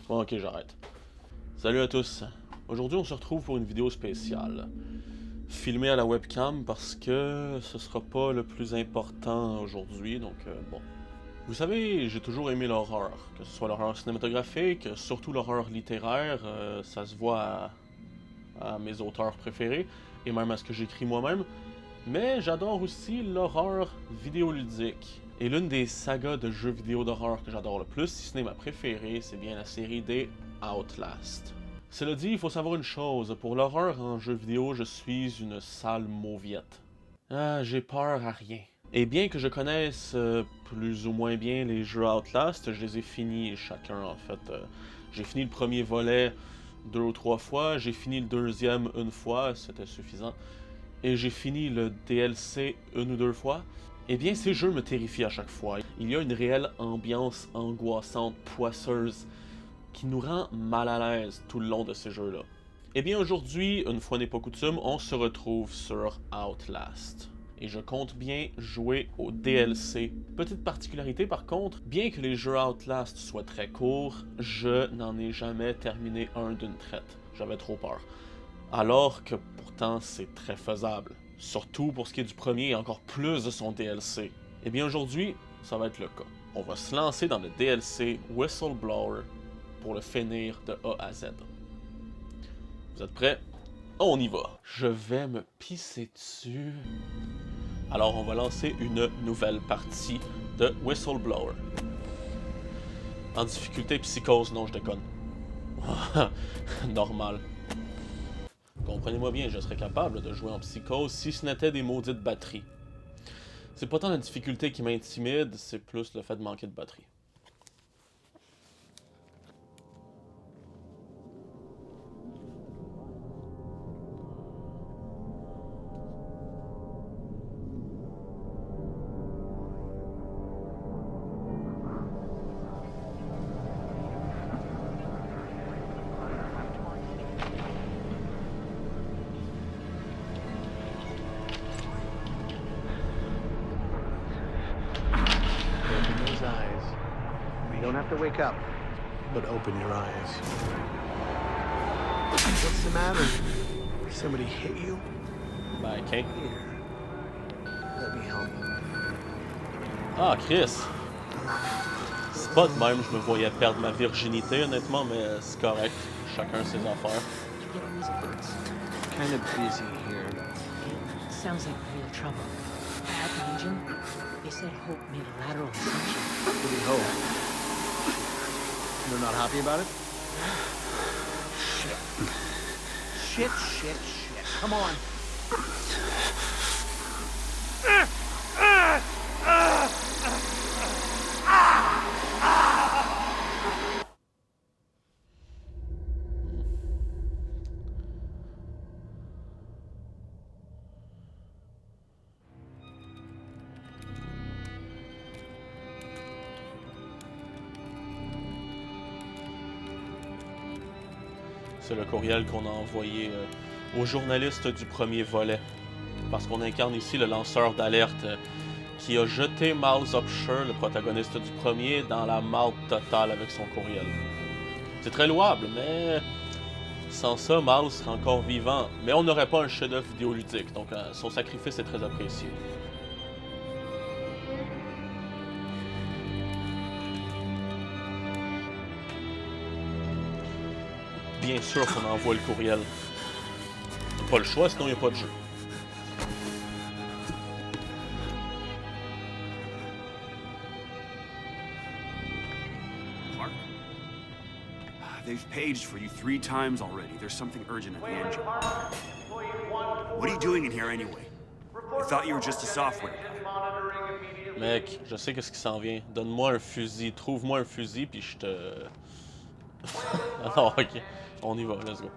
Bon, ok, j'arrête. Salut à tous. Aujourd'hui, on se retrouve pour une vidéo spéciale. Filmée à la webcam parce que ce sera pas le plus important aujourd'hui, donc bon. Vous savez, j'ai toujours aimé l'horreur, que ce soit l'horreur cinématographique, surtout l'horreur littéraire, ça se voit à mes auteurs préférés, et même à ce que j'écris moi-même. Mais j'adore aussi l'horreur vidéoludique. Et l'une des sagas de jeux vidéo d'horreur que j'adore le plus, si ce n'est ma préférée, c'est bien la série des Outlast. Cela dit, il faut savoir une chose, pour l'horreur en jeu vidéo, je suis une sale mauviette. Ah, j'ai peur à rien. Et bien que je connaisse plus ou moins bien les jeux Outlast, je les ai finis chacun en fait. J'ai fini le premier volet 2 ou 3 fois, j'ai fini le deuxième une fois, c'était suffisant. Et j'ai fini le DLC 1 ou 2 fois. Eh bien, ces jeux me terrifient à chaque fois. Il y a une réelle ambiance angoissante, poisseuse, qui nous rend mal à l'aise tout le long de ces jeux-là. Eh bien, aujourd'hui, une fois n'est pas coutume, on se retrouve sur Outlast. Et je compte bien jouer au DLC. Petite particularité par contre, bien que les jeux Outlast soient très courts, je n'en ai jamais terminé un d'une traite. J'avais trop peur. Alors que pourtant c'est très faisable. Surtout pour ce qui est du premier et encore plus de son DLC. Et bien aujourd'hui, ça va être le cas. On va se lancer dans le DLC Whistleblower pour le finir de A à Z. Vous êtes prêts? On y va! Je vais me pisser dessus. Alors on va lancer une nouvelle partie de Whistleblower. En difficulté psychose, non je déconne. Normal. Comprenez-moi bien, je serais capable de jouer en psychose si ce n'était des maudites batteries. C'est pas tant la difficulté qui m'intimide, c'est plus le fait de manquer de batterie. You don't have to wake up, but open your eyes. What's the matter? Somebody hit you? Ben, ok. Here. Let me help you. Ah, Chris! C'est pas de même, je me voyais perdre ma virginité, honnêtement, mais c'est correct. Chacun ses affaires. Kind of busy here. Sounds like real trouble. Bad engine? They said Hope made a lateral ascension. What do you hope? You're not happy about it? Shit. Come on. C'est le courriel qu'on a envoyé au journaliste du premier volet. Parce qu'on incarne ici le lanceur d'alerte qui a jeté Miles Upshur, le protagoniste du premier, dans la marde totale avec son courriel. C'est très louable, mais sans ça, Miles serait encore vivant. Mais on n'aurait pas un chef-d'œuvre vidéoludique, donc son sacrifice est très apprécié. Bien sûr qu'on envoie le courriel. Pas le choix, sinon il n'y a pas de jeu. Clark? They've paged for you 3 times already. There's something urgent at the engine. What are you doing in here anyway? I thought you were just a software guy. Mec, je sais qu'est-ce qui s'en vient. Donne-moi un fusil. Trouve-moi un fusil, puis je te... Alors, ok. On y va, let's go.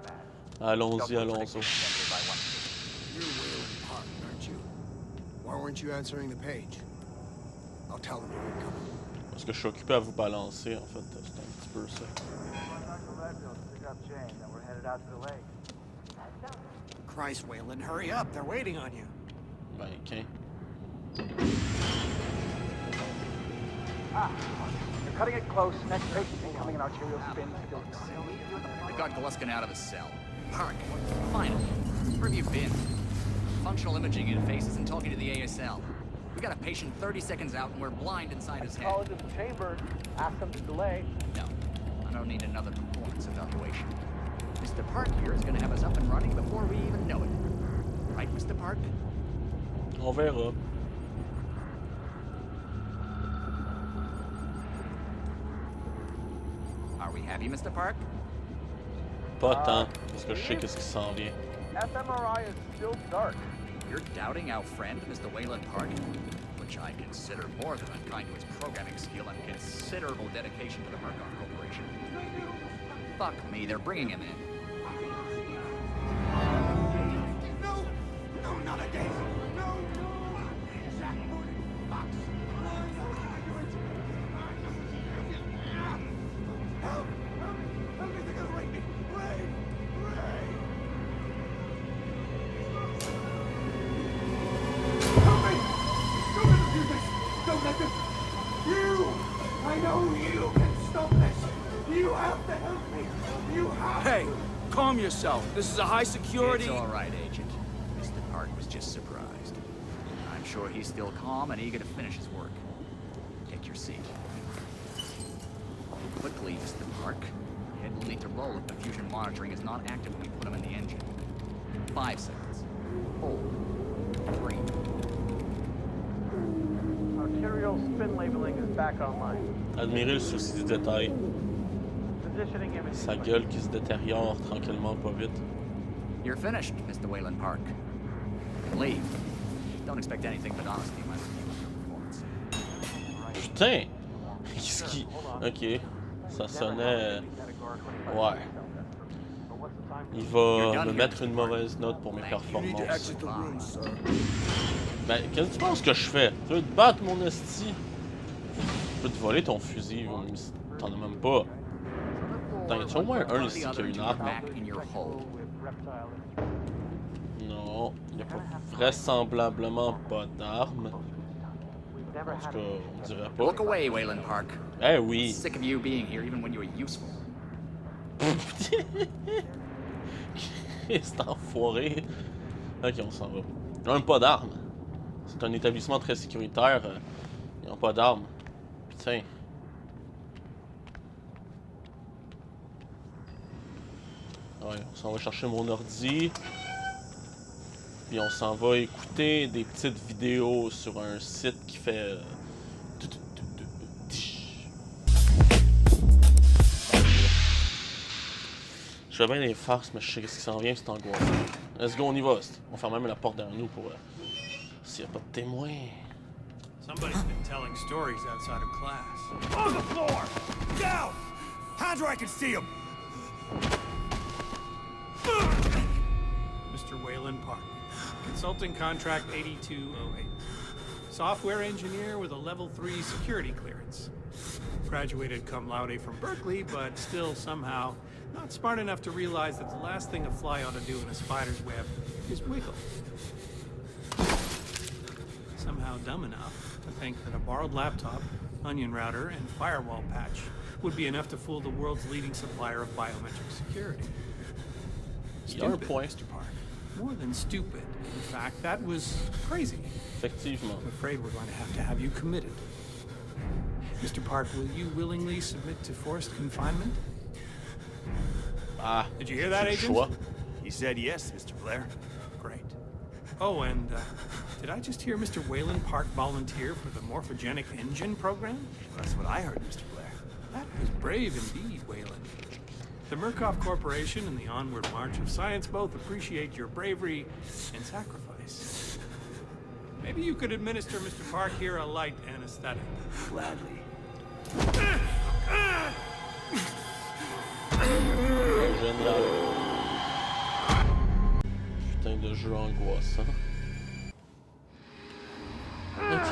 Allons-y. You're Wayland Park, aren't you? Why weren't you answering the page? I'll tell them you're coming. Parce que je suis occupé à vous balancer, en fait. C'est un petit peu ça. Christ, Wayland, hurry up. They're waiting on you. Ben, ok. Ah, here Cutting it close. Next patient incoming in arterial spin. They got Gluskin out of the cell. Park, finally. Where have you been? Functional imaging interface isn't talking to the ASL. We got a patient 30 seconds out and we're blind inside his head. Call into the chamber. Ask them to delay. No, I don't need another performance evaluation. Mr. Park here is gonna have us up and running before we even know it. Right, Mr. Park? On verra. Are we happy, Mr. Park? Pas tant, parce que je sais qu'est-ce qui s'en vient. fMRI is still dark. You're doubting our friend, Mr. Wayland Park? Which I consider more than unkind to his programming skill and considerable dedication to the Murkoff Corporation. Fuck me, they're bringing him in. No! No, not again! No! Help! Help me, they're gonna rape me! Ray! Ray! Help me! Don't let them do this! Don't let them... You! I know you can stop this! You have to help me! You have Hey, to! calm yourself. This is a high security... It's all right, Agent. Mr. Park was just surprised. I'm sure he's still calm and eager to finish his work. Take your seat. Quickly, Mr. Park. Head will need to roll if the fusion monitoring is not active when we put him in the engine. 5 seconds. Hold. 3. Arterial spin labeling is back online. Admirez le souci du détail. Positioning image. Sa gueule qui se détériore tranquillement pas vite. You're finished, Mr. Wayland Park. You can leave. Don't expect anything but honesty in my review of your performance. Putain! Qu'est-ce qui... Ok. Ça sonnait... Ouais. Il va me mettre une mauvaise note pour mes performances. Ben, qu'est-ce que tu penses que je fais? Tu veux te battre, mon esti? Je peux te voler ton fusil, t'en as même pas. Attends, y'a-tu au moins un ici qui a une arme? Back in your hold. Non, il y a pas vraisemblablement pas d'arme. En tout cas, on dirait pas. Look away, Wayland Park. Eh oui! Sick of you being here even when you were useful. C'est enfoiré. Ok, on s'en va. Ils ont même pas d'armes. C'est un établissement très sécuritaire. Ils n'ont pas d'armes. Putain. Ouais, on s'en va chercher mon ordi. Puis on s'en va écouter des petites vidéos sur un site qui fait... Je fais bien des farces, mais je sais ce qui s'en vient, c'est angoissant. Let's go, on y va. On ferme même la porte derrière nous pour... s'il n'y a pas de témoins. Somebody's been telling stories outside of class. On the floor! Down! Hands where I can see him! Mr. Wayland Park. Consulting contract 8208. Software engineer with a level 3 security clearance. Graduated cum laude from Berkeley, but still somehow not smart enough to realize that the last thing a fly ought to do in a spider's web is wiggle. Somehow dumb enough to think that a borrowed laptop, onion router, and firewall patch would be enough to fool the world's leading supplier of biometric security. Stupid, Mr. Park. More than stupid. In fact, that was crazy. Effectivement. I'm afraid we're going to have you committed. Mr. Park, will you willingly submit to forced confinement? Ah, Did you hear that, c'est le Agent? choix. He said yes, Mr. Blair. Great. Oh, and did I just hear Mr. Wayland Park volunteer for the morphogenic engine program? That's what I heard, Mr. Blair. That was brave indeed, Wayland. The Murkoff Corporation and the Onward March of Science both appreciate your bravery and sacrifice. Maybe you could administer Mr. Park here a light anesthetic. Gladly. Génial. Putain de jeu angoissant. Ok.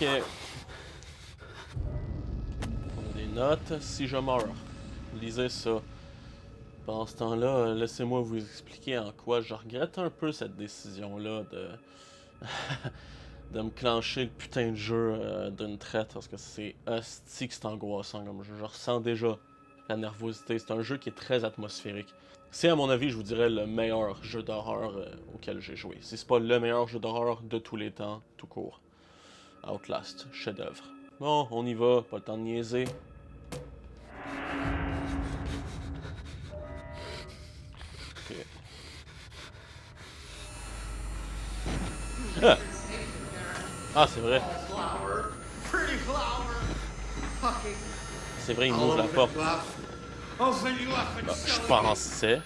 Ok. On a des notes. Si je meurs, lisez ça. Pendant ce temps-là, laissez-moi vous expliquer en quoi je regrette un peu cette décision-là de... de me clencher le putain de jeu d'une traite, parce que c'est hostie que c'est angoissant comme jeu. Je ressens déjà la nervosité. C'est un jeu qui est très atmosphérique. C'est à mon avis, je vous dirais, le meilleur jeu d'horreur auquel j'ai joué. Si c'est pas le meilleur jeu d'horreur de tous les temps, tout court. Outlast, chef-d'œuvre. Bon, on y va, pas le temps de niaiser. Ok. Ah! Ah, c'est vrai. C'est vrai, il m'ouvre la porte. Bah, je pensais.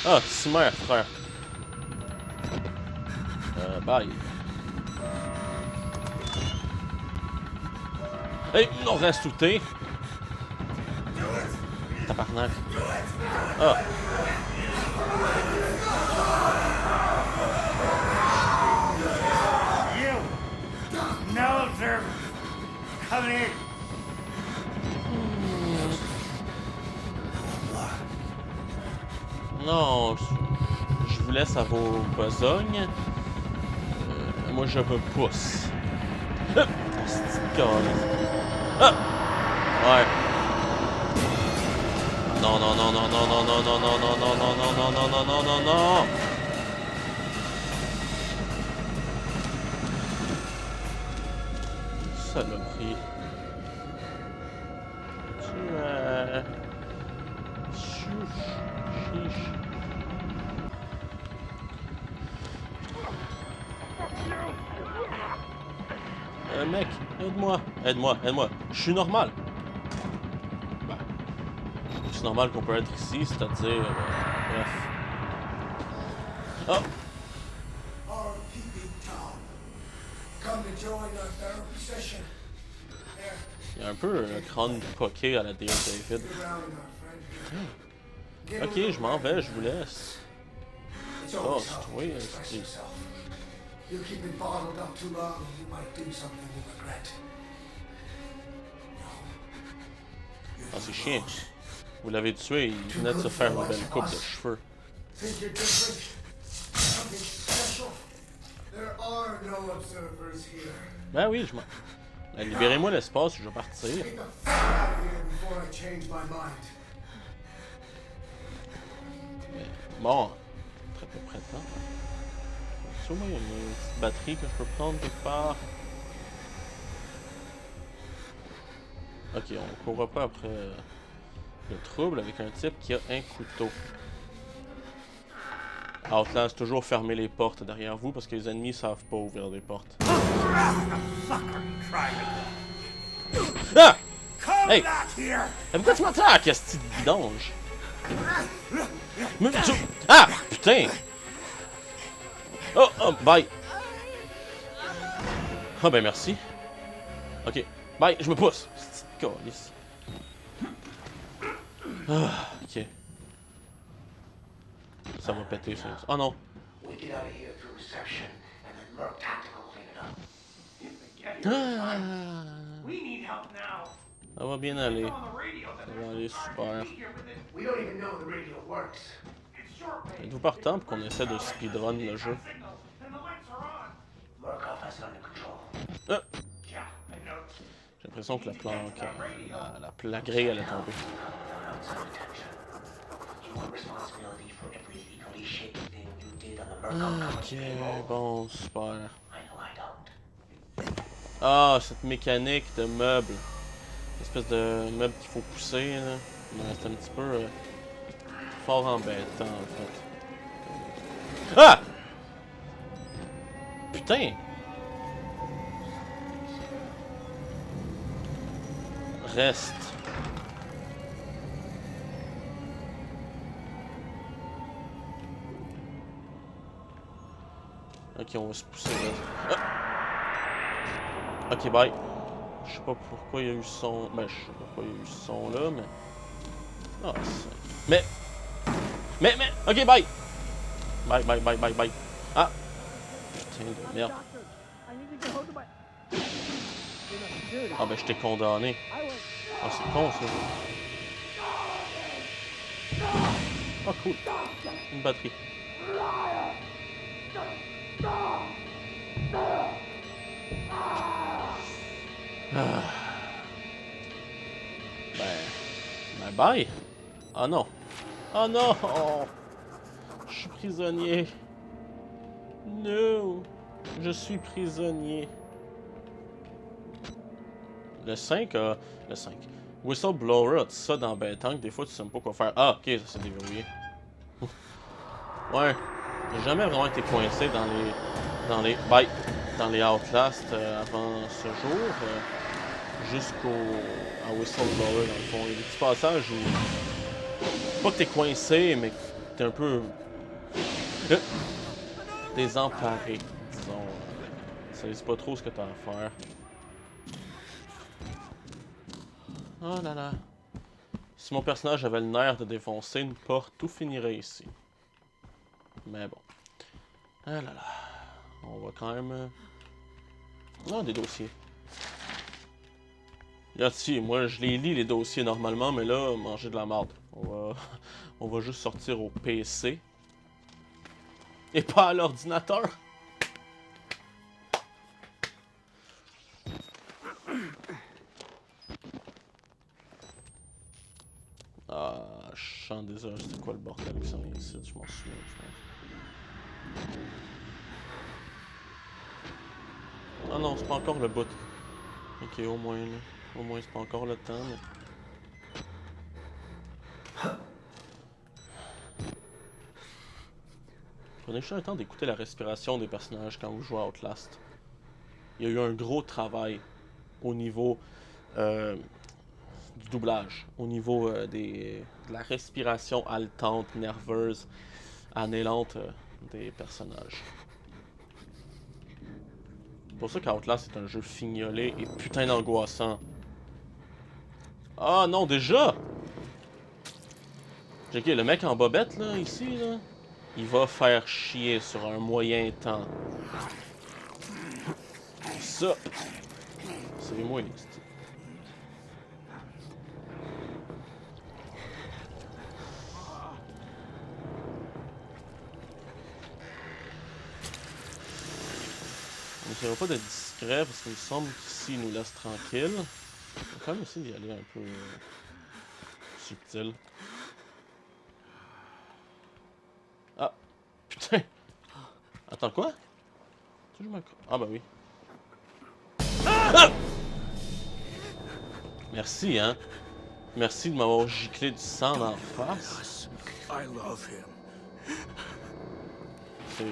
Ah, Cimer, frère. Bye. Hey, on reste où t'es? Tabarnak. Ah. No, sir. Come in. Non, je vous laisse à vos besognes. Moi, je me pousse. Ah! Ah! Ouais. Non, non, non, non, non, non, non, non, non, non, non, non, non, non, non, non, non, non, non. Saloperie. Chiche. Mec, aide-moi. Aide-moi. Je suis normal. Ben, c'est normal qu'on peut être ici, c'est-à-dire... bref. Oh! Il y a un peu un crâne poqué à la Dale David. Ok, je m'en vais, je vous laisse. Oh, c'est toi, c'est... You keep it bottled up too long and you might do something you regret. Ah, c'est chiant. Vous l'avez tué, il venait de se faire une belle coupe de cheveux. Think you're different? Something special? There are no observers here. Ben oui, je m'en... Ben, libérez-moi l'espace, je vais partir. Get the fuck out of here before I change my mind. Bon, très peu près de temps. Sûrement, il y a une petite batterie que je peux prendre quelque part. Ok, on courra pas après le trouble avec un type qui a un couteau. Outlast, toujours fermer les portes derrière vous parce que les ennemis savent pas ouvrir des portes. Ah! Hey! Pourquoi tu m'attaques, esti de vidange? Ah! Putain! Oh, bye! Ah ben merci. Ok, bye, je me pousse. Petite calice. Ah, ok. Ça va péter, ça. Oh non! Ah! Ça va bien aller. Ça va aller super. Êtes-vous partant pour qu'on essaie de speedrun le jeu? Ah! J'ai l'impression que la planque, la grille allait tomber. Ok, bon, super. Ah, cette mécanique de meuble. Espèce de meuble qu'il faut pousser, là. C'est un petit peu fort embêtant, en fait. Ah! Putain! Reste. Ok, on va se pousser là. Ah! Ok, bye. Je sais pas pourquoi il y a eu son... Ben, je sais pas pourquoi il y a eu ce son là, mais... Ah, c'est... Mais... Ok, bye! Bye, bye, bye, bye, bye. Ah! Putain de merde. I need to get hold of my... Ah ben je t'ai condamné. Ah c'est con ça. Ah cool. Une batterie. Ah. Ben bye. Ah non. Ah non. Oh. Je suis prisonnier. No. Je suis prisonnier. Le 5 a... Le 5. Whistleblower a dit ça dans Tank, des fois tu sais pas quoi faire. Ah, ok, ça s'est déverrouillé. Ouais. J'ai jamais vraiment été coincé dans les Outlast avant ce jour. Jusqu'au Whistleblower dans le fond. Il y a des petits passages où... Pas que t'es coincé, mais que t'es un peu... désemparé, disons. Tu sais pas trop ce que t'as à faire. Oh là là. Si mon personnage avait le nerf de défoncer une porte, tout finirait ici. Mais bon. Ah là là. On va quand même... Ah, des dossiers. Regarde ici, moi je les lis les dossiers normalement, mais là, manger de la merde. On va juste sortir au PC. Et pas à l'ordinateur. Ah, champ des heures, c'était quoi le bordel qui s'en vient ici? Je m'en souviens, je pense. Ah non, c'est pas encore le bout. Ok, au moins, là. Au moins, c'est pas encore le temps, mais... Prenez juste le temps d'écouter la respiration des personnages quand vous jouez à Outlast. Il y a eu un gros travail au niveau du doublage, au niveau de la respiration haletante, nerveuse, annelante des personnages. C'est pour ça qu'Outlast est un jeu fignolé et putain d'angoissant. Ah non, déjà! Ok, le mec en bobette, là, ici, là, il va faire chier sur un moyen temps. Ça! C'est moi, les petits. On essaiera pas d'être discret parce qu'il me semble qu'ici il nous laisse tranquille. On va quand même essayer d'y aller un peu subtil. Ah! Putain! Attends, quoi? Ah bah oui. Ah! Merci, hein? Merci de m'avoir giclé du sang d'en face. I love him. C'est...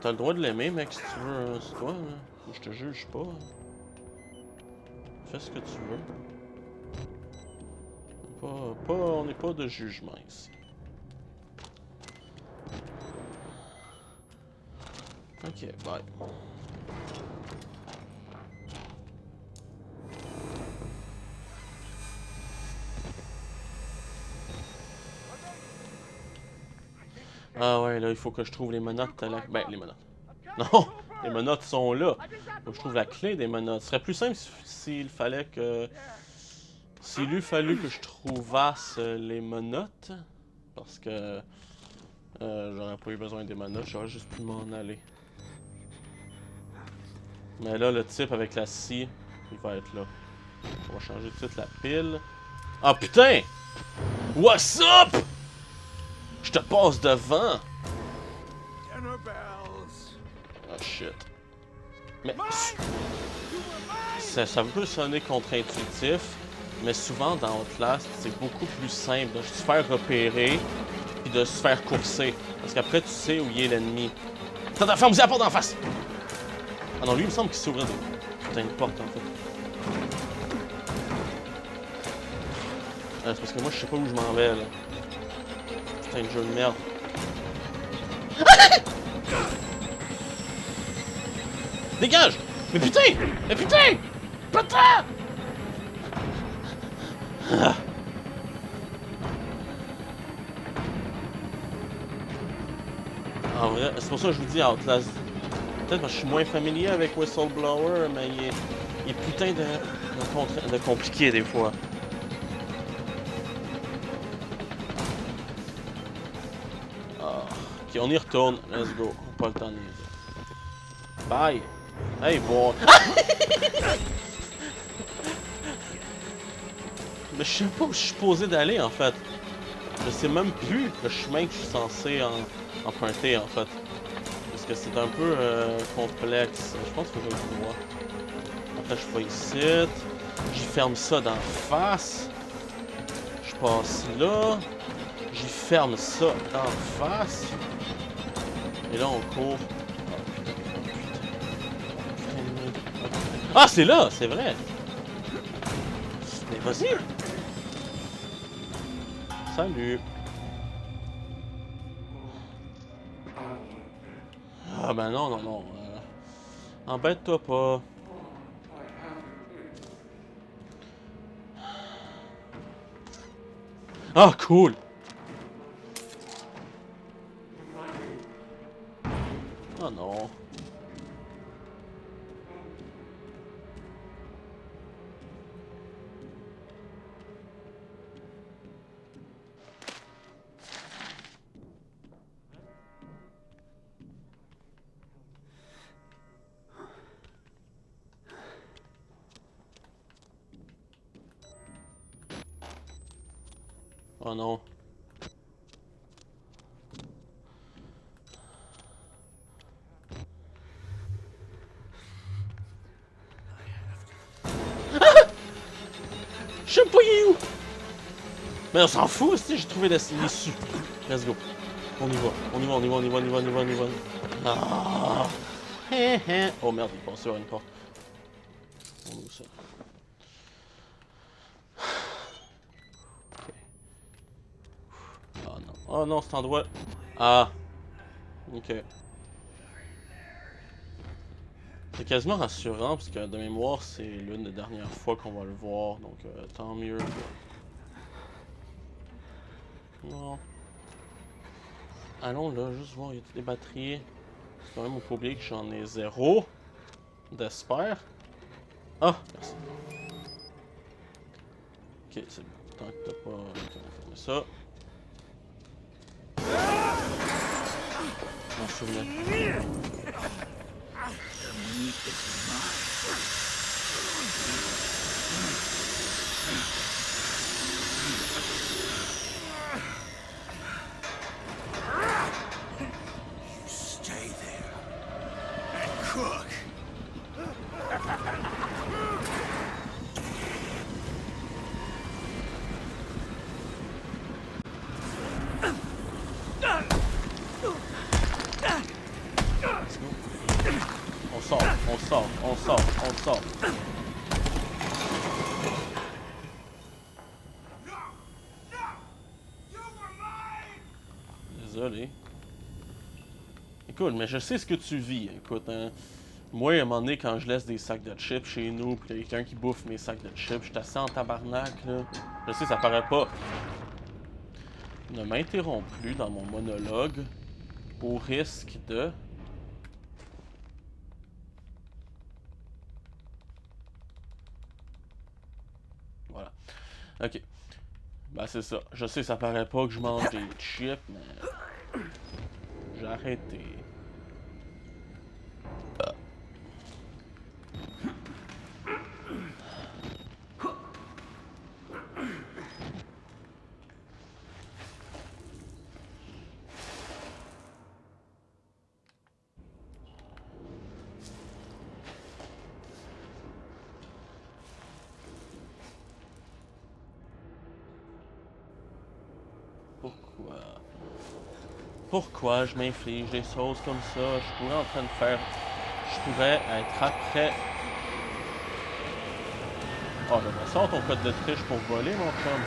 T'as le droit de l'aimer, mec, si tu veux, c'est toi, hein. Je te juge pas. Fais ce que tu veux. On n'est pas de jugement ici. Ok, bye. Ah ouais, là, il faut que je trouve les menottes à la... Ben, les menottes. Non! Les menottes sont là. Faut que je trouve la clé des menottes. Ce serait plus simple s'il fallait que... S'il eût fallu que je trouvasse les menottes. Parce que... j'aurais pas eu besoin des menottes, j'aurais juste pu m'en aller. Mais là, le type avec la scie, il va être là. On va changer tout de suite la pile. Ah putain! What's up? Je te passe devant! Ah shit. Mais... Ça peut sonner contre-intuitif, mais souvent dans Outlast, c'est beaucoup plus simple de se faire repérer puis de se faire courser. Parce qu'après, tu sais où il est l'ennemi. Attends, ferme-y la porte d'en face! Ah non, lui, il me semble qu'il s'ouvrait des... Putain, une porte, en fait. C'est parce que moi, je sais pas où je m'en vais, là. Putain, de jeu de merde. Dégage! Mais putain! Mais putain! Putain! Ah. En vrai, c'est pour ça que je vous dis Outlast. Peut-être parce que je suis moins familier avec Whistleblower, mais il est putain de compliqué des fois. Ah, ok, on y retourne. Let's go. On n'a pas le temps de niaiser. Bye. Hey, bon. Mais je sais pas où je suis supposé d'aller en fait. Je sais même plus le chemin que je suis censé emprunter en fait. Parce que c'est un peu complexe. Je pense que je vais le voir. Après je vais ici. J'y ferme ça d'en face. Je passe là. J'y ferme ça d'en face. Et là on court. Ah c'est là, c'est vrai. Mais vas-y. Salut. Ah ben non, non, non. Embête-toi pas. Ah, cool! Oh non. Oh non. Je sais pas il est où. Mais on s'en fout, si j'ai trouvé l'issue. Let's go. On y va, on y va, on y va, on y va, on y va, on y va, on y va. Ah. Oh merde, il est passé vers une porte. On ouvre ça. Ok. Oh non. Oh non, cet endroit. Ah. Ok. C'est quasiment rassurant parce que de mémoire, c'est l'une des dernières fois qu'on va le voir, donc tant mieux. Non. Allons là, juste voir, il y a des batteries. C'est quand même, faut pas oublier que j'en ai 0 d'espère. Ah, merci. Ok, c'est bon. Tant que t'as pas. Ok, on va fermer ça. Je m'en souvenais. Stay there and cook. Let's go. On sort, on sort, on sort, on sort. Désolé. Écoute, mais je sais ce que tu vis. Écoute, hein. Moi, à un moment donné, quand je laisse des sacs de chips chez nous, pis y a quelqu'un qui bouffe mes sacs de chips, je suis assis en tabarnak, là. Je sais, ça paraît pas. Ne m'interromps plus dans mon monologue au risque de... Voilà. Ok. Ben c'est ça. Je sais, ça paraît pas que je mange des chips, mais... J'ai arrêté. Pourquoi? Pourquoi je m'inflige des choses comme ça? Je pourrais en train de faire... Je pourrais être après... Oh, j'aimerais ça ton code de triche pour voler, mon chum.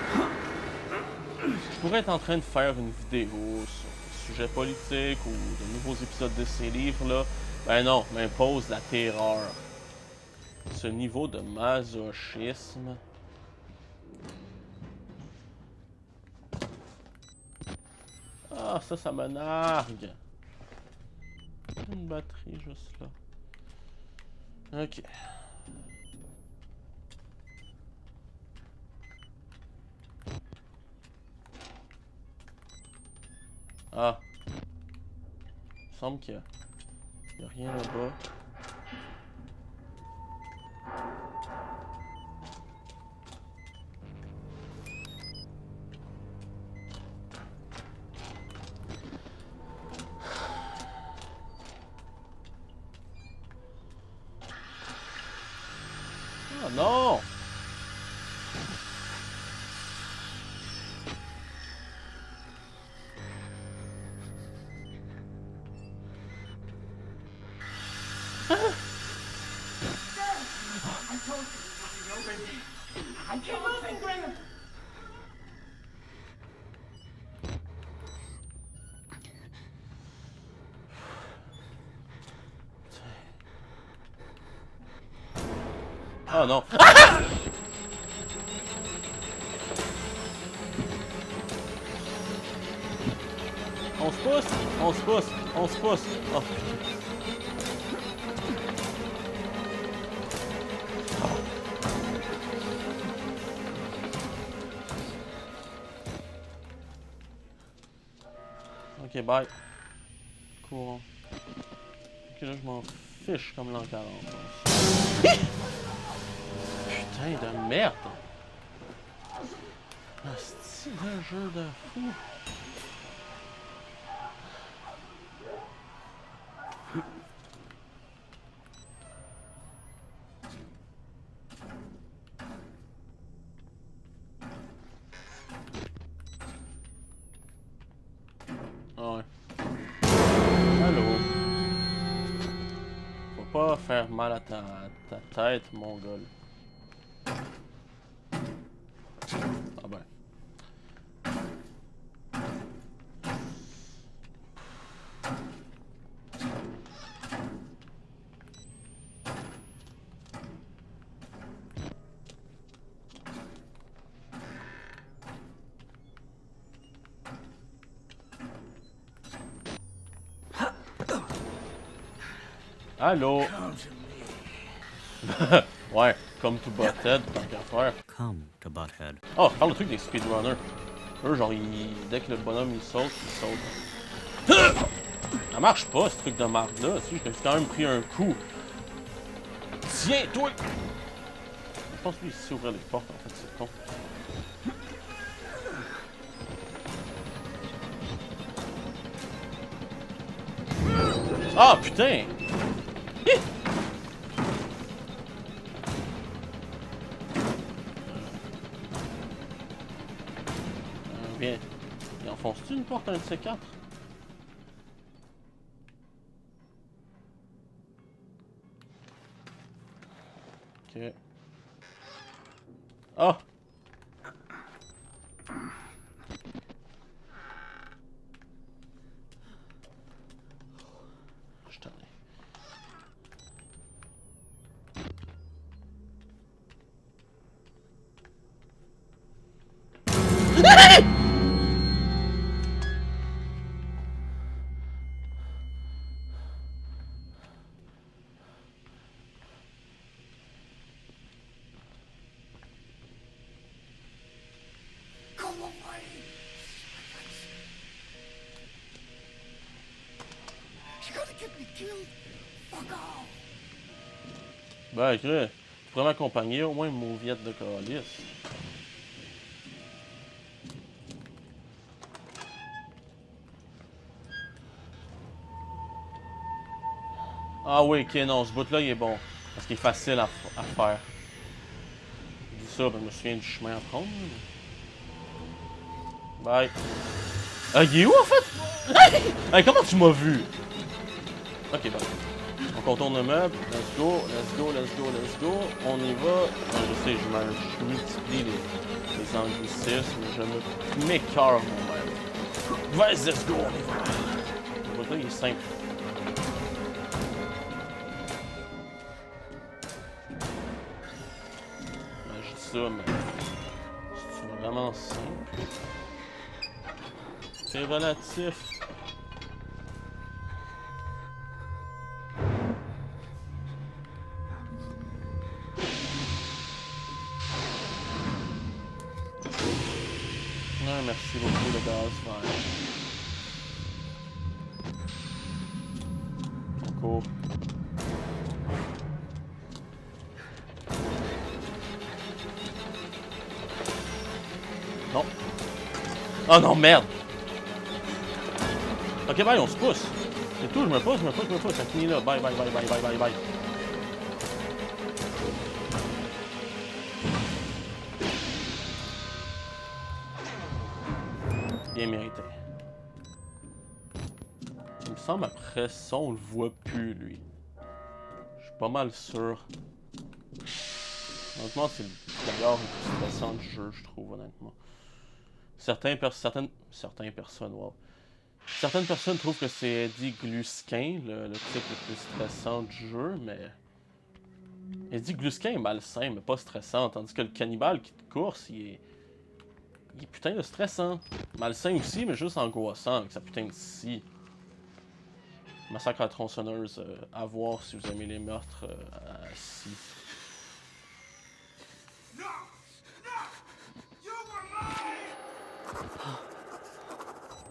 Je pourrais être en train de faire une vidéo sur des sujets politiques ou de nouveaux épisodes de ces livres-là. Ben non, m'impose la terreur. Ce niveau de masochisme... Ah, ça me nargue. Une batterie juste là. Ok. Ah. Il me semble qu'il y a rien là-bas. Ah non! Oh non! Ah! On se pousse! On se pousse! On se pousse! Oh putain! Ok, bye. Courant. Ok, là je m'en fiche comme l'an 40. Putain de merde! C'est un jeu de fou! Ah ouais. Allô? Faut pas faire mal à ta tête, mon gars. Ah ben. Allô? Ouais, comme to Butthead, tant qu'à faire. Come to Butthead. Oh, parle le truc des speedrunners. Eux, genre, dès que le bonhomme il saute, il saute. Ça marche pas, ce truc de marde là. Si, je me suis quand même pris un coup. Tiens, toi! Je pense que lui, ici, ouvrir les portes, en fait, c'est con. Ah, putain! Bien. Il enfonce-tu une porte, un de ces quatre? Ok. Ah! Je t'en ai. Ben, écoute, tu pourrais m'accompagner, au moins une mauviette de calice. Ah oui, ok, non, ce bout-là, il est bon. Parce qu'il est facile à faire. Je dis ça, ben, je me souviens du chemin à prendre. Bye. Ah, il est où, en fait? Hey, comment tu m'as vu? Ok, bye. On contourne le meuble. Let's go, let's go, let's go, let's go. On y va. Non, je sais, je multiplie les anglicismes. Je me m'écœure moi-même. Vas-y, let's go, on y va. Le bout-là, il est simple. Ben, je dis ça, mais c'est vraiment simple. C'est relatif. Ouais, merci beaucoup, le gaz vert. On court. Non. Oh non, merde! Ok, bye, on se pousse. C'est tout, je me pousse, ça finit là. Bye, bye, bye, bye, bye, bye, bye. Bien mérité. Il me semble après ça, on le voit plus, lui. Je suis pas mal sûr. Honnêtement, c'est le d'ailleurs le plus stressant du jeu, je trouve, honnêtement. Certaines personnes, wow. Certaines personnes trouvent que c'est Eddie Gluskin, le type le plus stressant du jeu, mais... Eddie Gluskin est malsain, mais pas stressant, tandis que le cannibale qui te course, il est putain de stressant. Malsain aussi, mais juste angoissant avec sa putain de scie. Massacre à la tronçonneuse, à voir si vous aimez les meurtres à scie.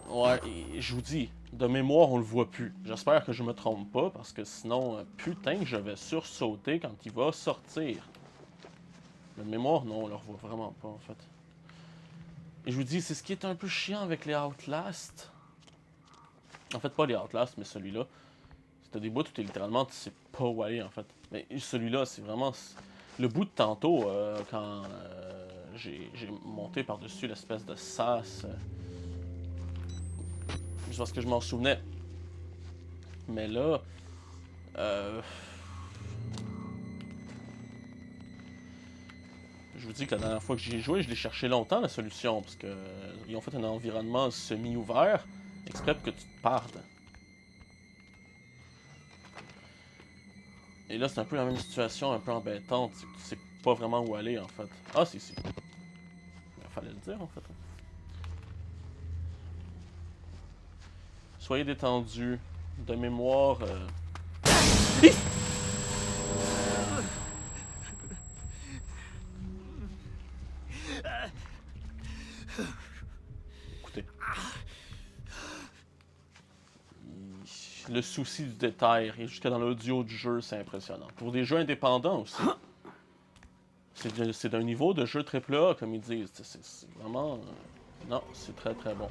Ouais, et je vous dis, de mémoire, on le voit plus. J'espère que je me trompe pas, parce que sinon, putain, je vais sursauter quand il va sortir. De mémoire, non, on le revoit vraiment pas, en fait. Et je vous dis, c'est ce qui est un peu chiant avec les Outlast. En fait, pas les Outlast, mais celui-là. T'as des bouts où t'es littéralement, tu sais pas où aller, en fait. Mais celui-là, c'est vraiment... Le bout de tantôt, quand j'ai monté par-dessus l'espèce de sas... juste parce que je m'en souvenais. Mais là... Je vous dis que la dernière fois que j'y ai joué, je l'ai cherché longtemps, la solution. Parce que ils ont fait un environnement semi-ouvert, exprès pour que tu te pardes. Et là, c'est un peu la même situation, un peu embêtante. C'est que tu sais pas vraiment où aller, en fait. Ah, c'est ici. Il fallait le dire, en fait. Soyez détendus. De mémoire... Écoutez. Le souci du détail, et jusqu'à dans l'audio du jeu, c'est impressionnant. Pour des jeux indépendants aussi. C'est d'un niveau de jeu AAA, comme ils disent. C'est vraiment... non, c'est très très bon.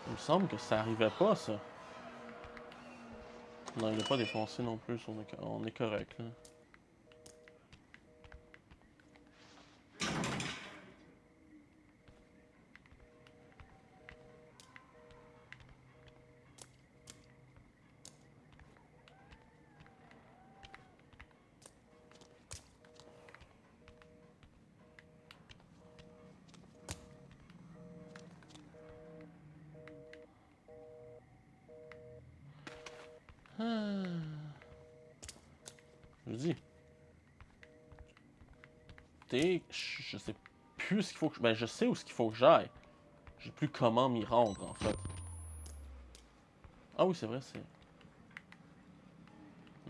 Il me semble que ça arrivait pas, ça. Non, il n'est pas défoncé non plus, on est correct, là. Je vous dis. Je sais plus ce qu'il faut que... Ben, je sais où ce qu'il faut que j'aille. Je sais plus comment m'y rendre, en fait. Ah oui, c'est vrai, c'est...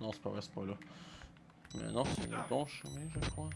Non, c'est pas vrai, c'est pas là. Mais non, c'est le bon chemin, je crois.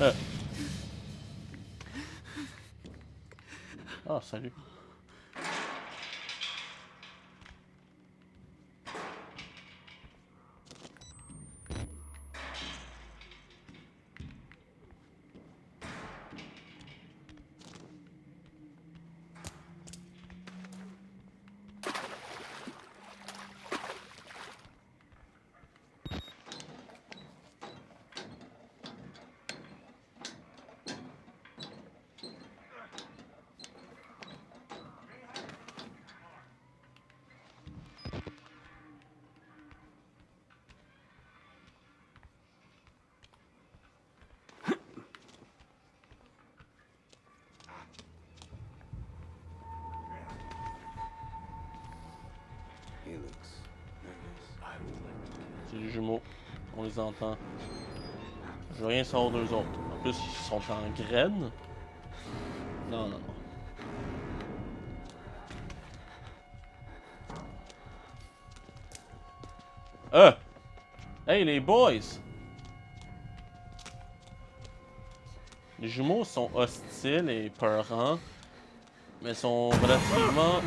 Ah, salut. He looks nervous. C'est les jumeaux. On les entend. Je veux rien savoir d'eux autres. En plus, ils sont en graines. Non, non, non. Hey les boys! Les jumeaux sont hostiles et peurants, mais sont relativement...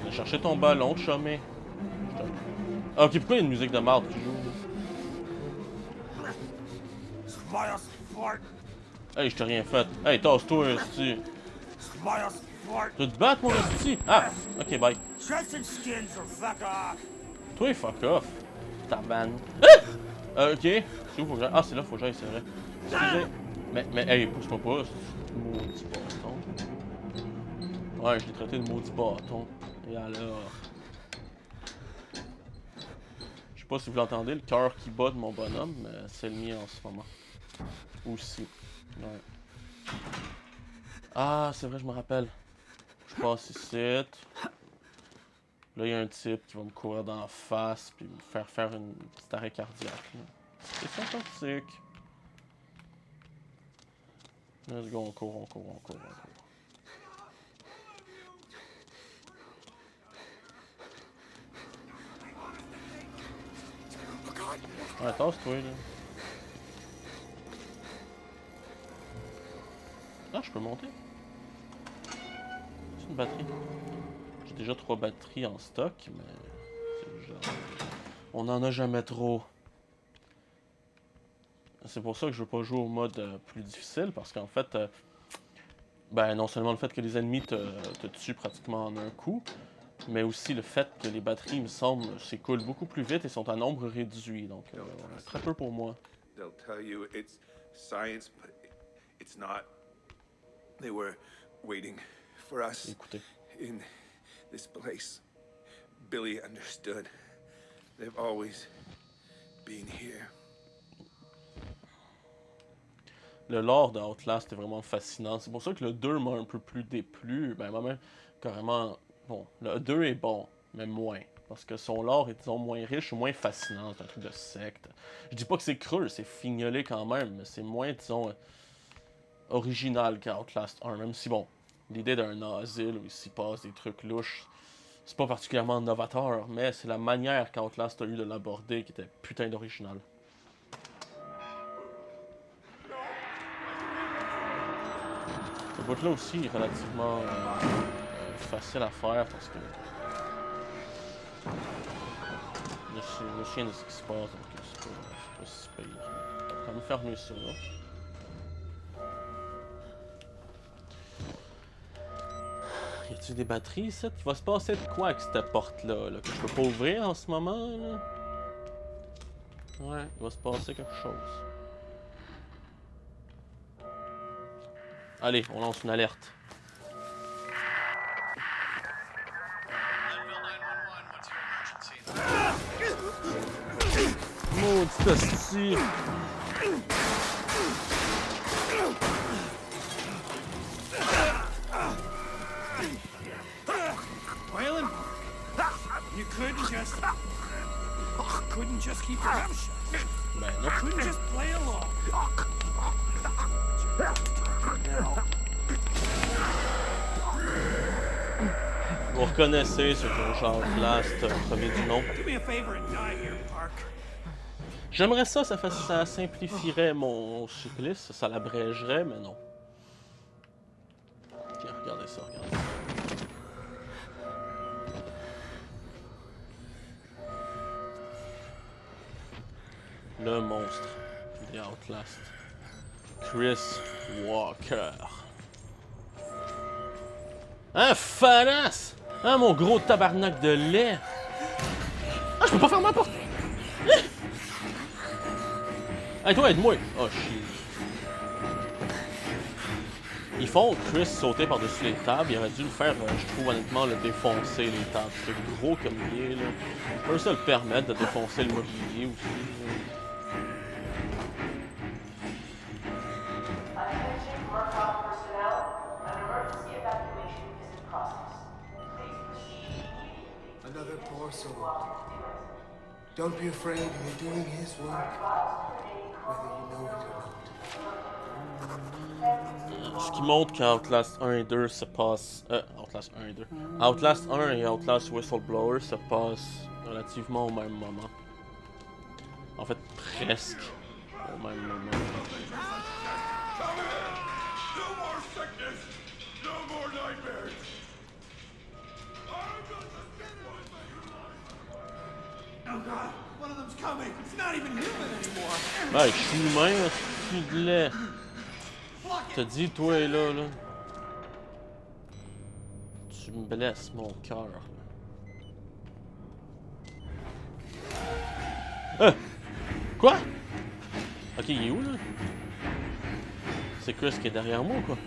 Viens chercher ton ballon, chumé. Ah, ok, pourquoi il y a une musique de marde qui joue? Hey, je t'ai rien fait. Hey, tasse-toi, esti. Tu veux te battre, mon esti? Ah, ok, bye. Toi, fuck off. Tabarnak. Ah! Ok. C'est où faut que j'aille? Ah, c'est là, faut que j'aille, c'est vrai. Excusez. Mais, hey, pousse-moi pas, c'est maudit bâton. Ouais, je l'ai traité de maudit bâton. Et alors. Je sais pas si vous l'entendez, le cœur qui bat de mon bonhomme, mais c'est le mien en ce moment. Aussi. Ouais. Ah, c'est vrai, je me rappelle. Je passe ici. Là, il y a un type qui va me courir dans la face puis me faire une petite arrêt cardiaque. Là. C'est sympathique. Let's go, on court. Ouais, tasse-toi, là. Ah, je peux monter. C'est une batterie. J'ai déjà 3 batteries en stock, mais c'est genre... On n'en a jamais trop. C'est pour ça que je veux pas jouer au mode plus difficile, parce qu'en fait, ben non seulement le fait que les ennemis te tuent pratiquement en un coup, mais aussi le fait que les batteries, il me semble, s'écoulent beaucoup plus vite et sont à nombre réduit, donc très peu pour moi. They'll tell you it's science, but it's not. They were waiting for us Écoutez. in this place. Billy understood. They've always been here. Le lore de Outlast est vraiment fascinant. C'est pour ça que le 2 m'a un peu plus déplu. Ben, moi-même, carrément... Bon, le 2 est bon, mais moins. Parce que son lore est, disons, moins riche, moins fascinant. C'est un truc de secte. Je dis pas que c'est creux, c'est fignolé quand même, mais c'est moins, disons, original qu'Outlast 1. Même si, bon, l'idée d'un asile où il s'y passe des trucs louches, c'est pas particulièrement novateur, mais c'est la manière qu'Outlast a eu de l'aborder qui était putain d'original. Ce bout-là aussi est relativement facile à faire parce que le chien de ce qui se passe, donc c'est pas si pire. On va me fermer ça là. Y a-t-il des batteries ici? Il va se passer de quoi avec cette porte-là là, que je peux pas ouvrir en ce moment là? Ouais, il va se passer quelque chose. Allez, on lance une alerte. Maudit hostie. Waylon, you couldn't just keep your mouth shut. Ben non. Couldn't just play along. Vous reconnaissez ce que Outlast provient du nom. Do me a favor and die here, Park. J'aimerais ça, ça simplifierait mon supplice, ça l'abrégerait, mais non. Ok, regardez ça, regardez ça. Le monstre des Outlast. Chris Walker. Hein, fadasse! Hein, mon gros tabarnak de lait! Ah, je peux pas fermer la porte! Hey, toi, aide-moi! Oh, chier. Ils font Chris sauter par-dessus les tables. Il aurait dû le faire, je trouve, honnêtement, le défoncer, les tables. C'est gros comme il est, là. On peut se le permettre de défoncer le mobilier aussi. Attention Murkoff personnel, an emergency evacuation is in process. Please proceed immediately. Another poor soul. Don't be afraid, you're doing his work, whether you know it or not. Ce qui montre qu'Outlast 1 et 2 se passent... Outlast 1 et 2. Outlast 1 et Outlast Whistleblower se passent relativement au même moment. En fait, presque au même moment. No more sickness! No more nightmares! Oh god, one of them's coming! It's not even human anymore! Ben, je suis humain, je suis de lait. T'as dit, toi, là. Tu me blesses mon cœur. Quoi? Ok, il est où, là? C'est Chris qui est derrière moi, quoi?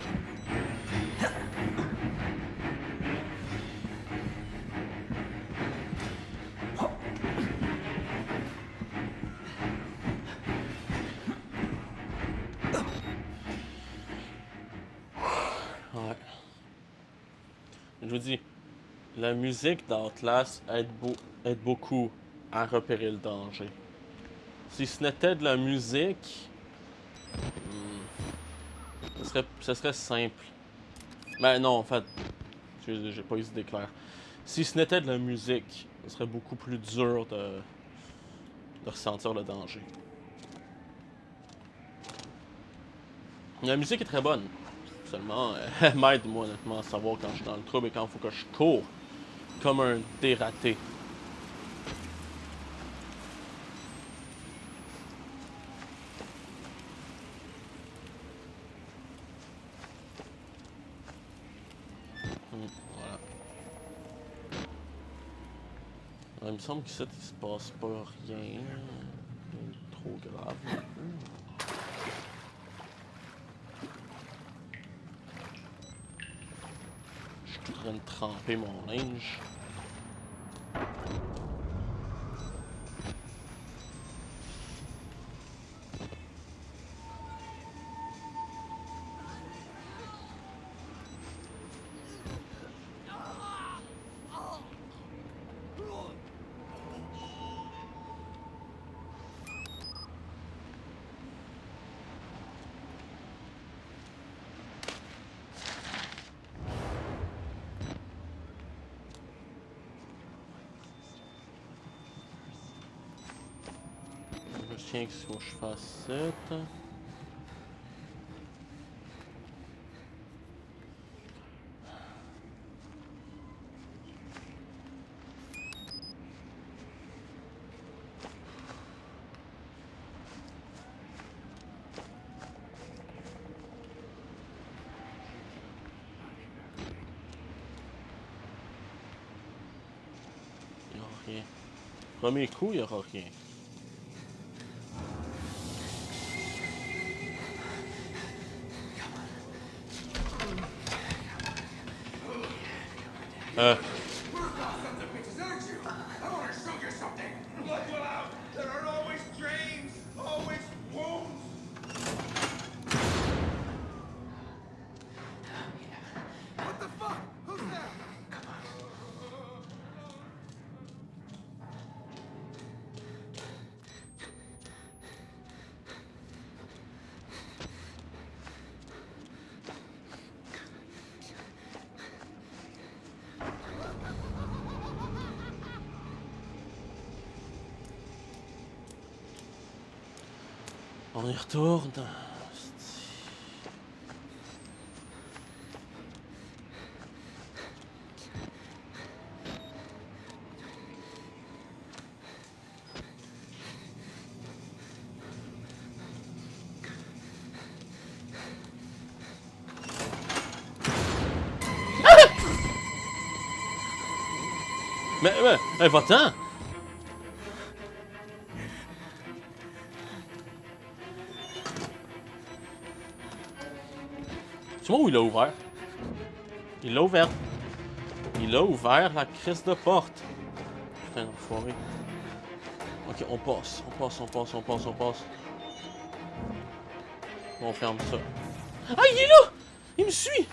Ouais. Je vous dis, la musique d'Outlast aide beaucoup à repérer le danger. Si ce n'était de la musique, ce serait simple. Ben non, en fait, j'ai pas eu d'idée claire. Si ce n'était de la musique, ce serait beaucoup plus dur de ressentir le danger. La musique est très bonne. Seulement, elle m'aide, moi, honnêtement, à savoir quand je suis dans le trouble et quand il faut que je cours comme un dératé. Voilà. Il me semble qu'ici, il se passe pas rien. Trop grave. Je suis en train de tremper mon linge. Je tiens qu'il faut que je fasse ça. Il n'y aura rien. Premier coup, il n'y aura rien. Sons of bitches, aren't you? I want to show you something! Blood will out! There are always drains! Always wounds! What the fuck? Who's there? On y retourne. Mais, va-t'en! Tu vois où il l'a ouvert? Il l'a ouvert. Il a ouvert la crise de porte. Putain, enfoiré. Ok, on passe. On ferme ça. Ah, il est là! Il me suit!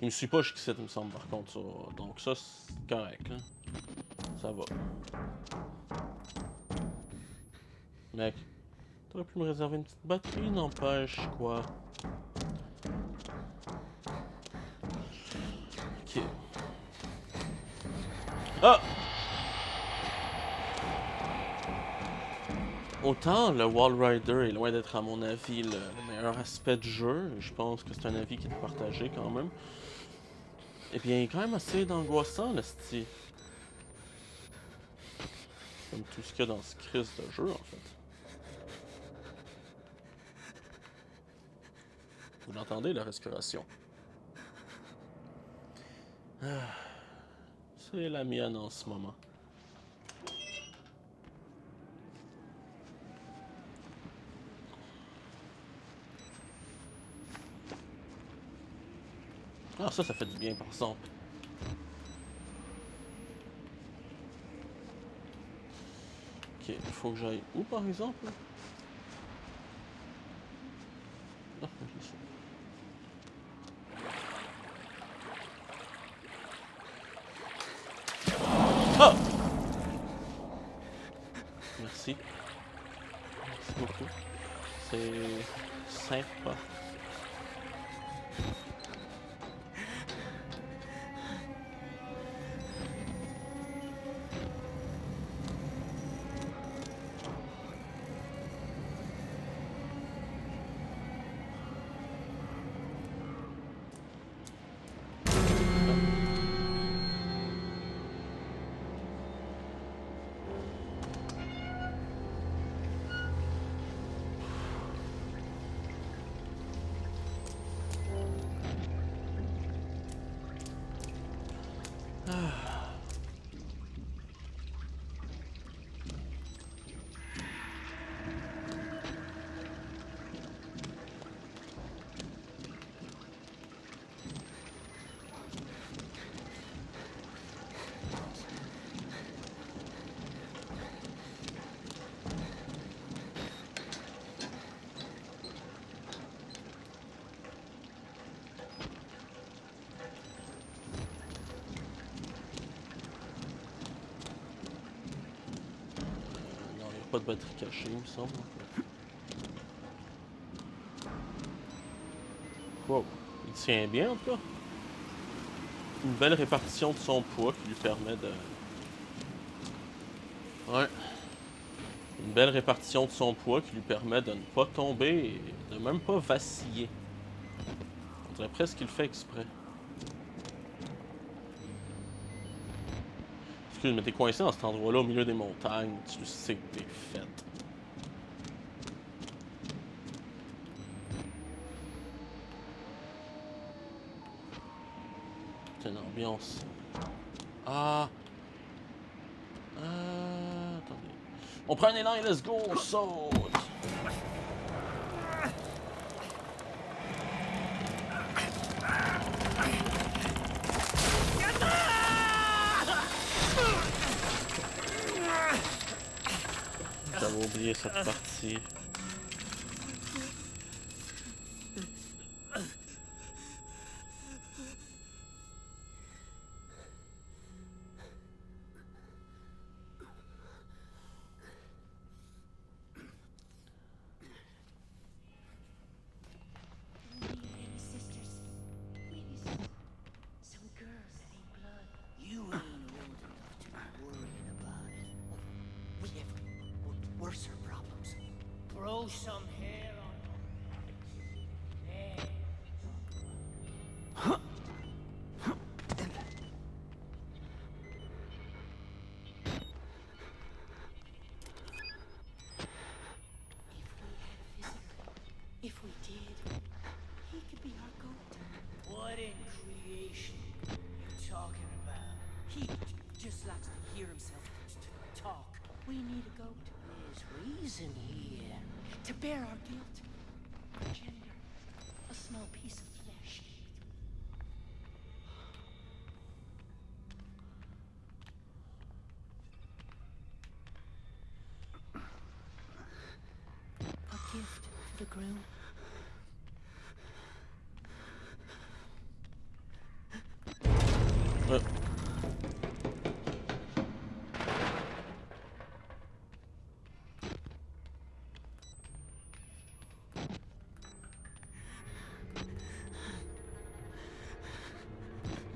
Il me suit pas jusqu'ici, il me semble, par contre. Ça. Donc ça, c'est correct, là. Ça va. Mec, t'aurais pu me réserver une petite batterie, n'empêche, quoi. Ok. Ah! Autant le Wall Rider est loin d'être, à mon avis, le meilleur aspect du jeu. Je pense que c'est un avis qui est partagé quand même. Eh bien, il est quand même assez angoissant, le style. Comme tout ce qu'il y a dans ce crise de jeu, en fait. Vous l'entendez, la respiration? Ah, c'est la mienne en ce moment. Ah, ça fait du bien, par exemple. Ok, il faut que j'aille où, par exemple? Ah, je sais. Ah! Merci. Merci beaucoup. C'est sympa. Pas de batterie cachée, il me semble. Wow, il tient bien en tout cas. Une belle répartition de son poids qui lui permet de... Ouais. Une belle répartition de son poids qui lui permet de ne pas tomber et de même pas vaciller. On dirait presque qu'il le fait exprès. Excuse, mais t'es coincé dans cet endroit-là au milieu des montagnes, tu sais que t'es faite. C'est une ambiance. Ah! Attendez. On prend un élan et let's go, on saute! J'avais oublié cette partie. worser problems. Grow some hair on them. There. If we did, he could be our goat. What in creation you talking about? He just likes to hear himself talk. We need a goat. There's reason here. To bear our guilt. Our gender. A small piece of flesh. A gift for the groom.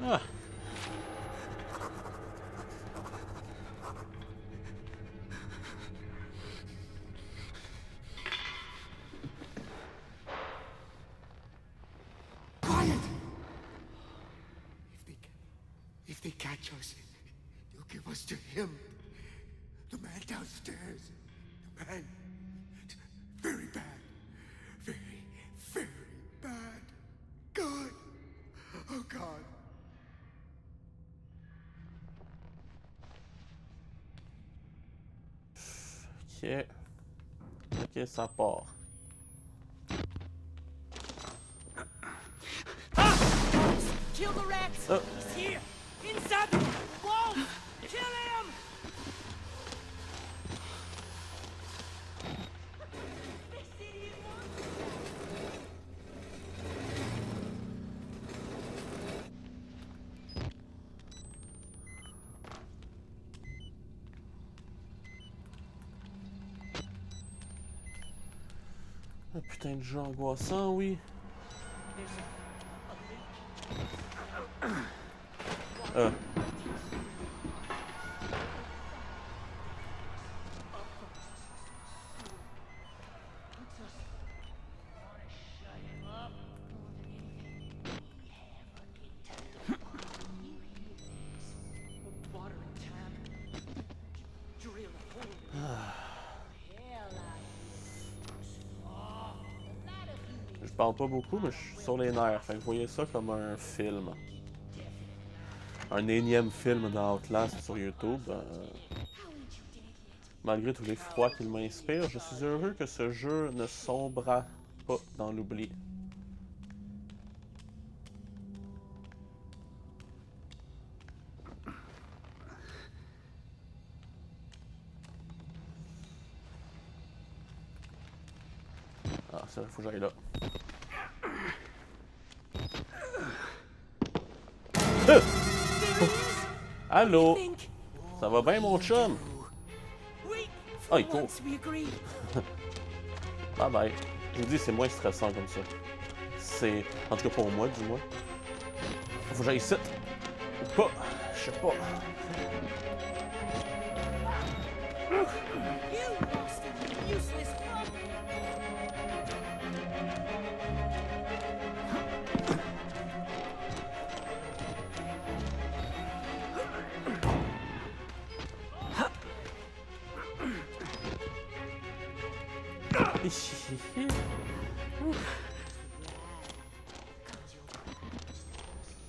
Ah. Quiet! If they catch us, they'll give us to him. The man downstairs. The man. Very bad. Very, very bad. God. Oh, God. Ok. Ok, ça part. Kill the rats! Oh. He's here! Inside the walls! Kill him! Un putain de jeu angoissant, oui. Water and tap. Drill a hole. Je parle pas beaucoup, mais je suis sur les nerfs. Fait que voyez ça comme un film. Un énième film d'Outlast sur YouTube. Malgré tous les froids qu'il m'inspire, je suis heureux que ce jeu ne sombra pas dans l'oubli. Ah, ça, faut que j'aille là. Allô? Ça va bien, mon chum? Ah, il court. Bye bye. Je vous dis, c'est moins stressant comme ça. C'est... En tout cas pour moi, du moins. Faut que j'aille ici. Ou pas. Je sais pas.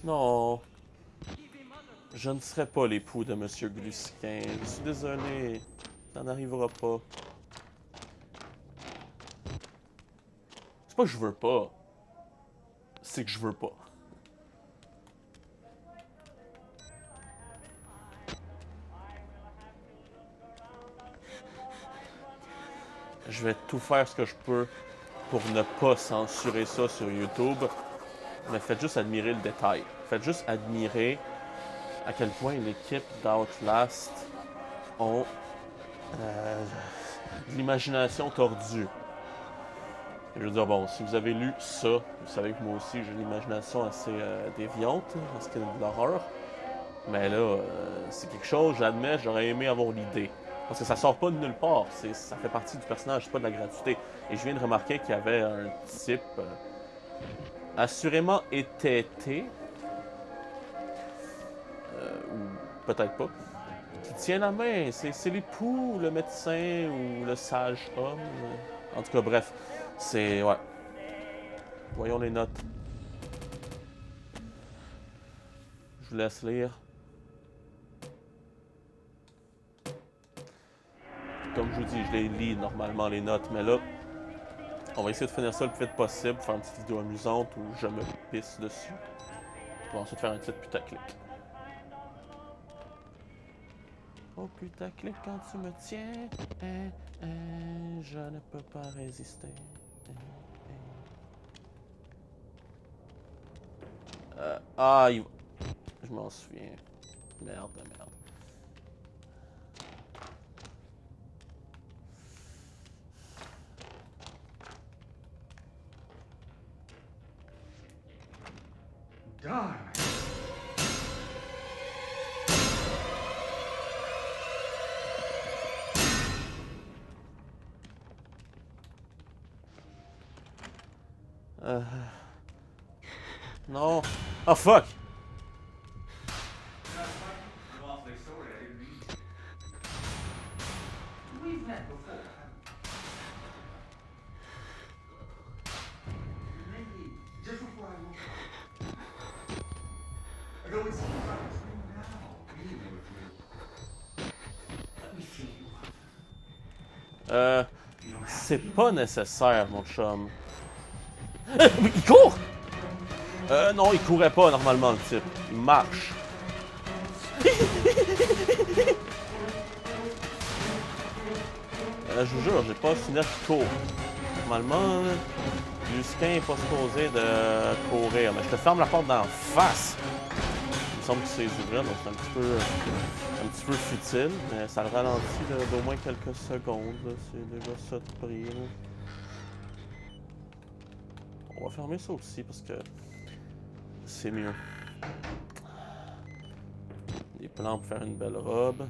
Non. Je ne serai pas l'époux de Monsieur Gluskin. Je suis désolé. Ça n'arrivera pas. C'est pas que je veux pas. C'est que je veux pas. Je vais tout faire ce que je peux pour ne pas censurer ça sur YouTube. Mais faites juste admirer le détail. Faites juste admirer à quel point l'équipe d'Outlast ont de l'imagination tordue. Et je veux dire, bon, si vous avez lu ça, vous savez que moi aussi j'ai une imagination assez déviante, parce qu'il y a de l'horreur. Mais là, c'est quelque chose, j'admets, j'aurais aimé avoir l'idée. Parce que ça sort pas de nulle part, ça fait partie du personnage, c'est pas de la gratuité. Et je viens de remarquer qu'il y avait un type assurément étêté, ou peut-être pas, qui tient la main. C'est l'époux, le médecin ou le sage homme. En tout cas, bref, c'est... ouais. Voyons les notes. Je vous laisse lire. Comme je vous dis, je les lis normalement les notes, mais là, on va essayer de finir ça le plus vite possible, faire une petite vidéo amusante où je me pisse dessus. On va ensuite faire un petit putaclic. Oh putaclic, quand tu me tiens, je ne peux pas résister. Je m'en souviens. Merde. Non. Oh fuck! C'est pas nécessaire, mon chum. Il court! Non, il courait pas normalement, le type. Il marche. Je vous jure, j'ai pas fini qu'il court. Normalement, Luskin est pas supposé de courir. Mais je te ferme la porte d'en face. Il me semble que c'est ouvert, donc c'est un petit peu futile. Mais ça le ralentit d'au moins quelques secondes. C'est déjà ça de prix. Là. On va fermer ça aussi parce que c'est mieux. Des plans pour faire une belle robe.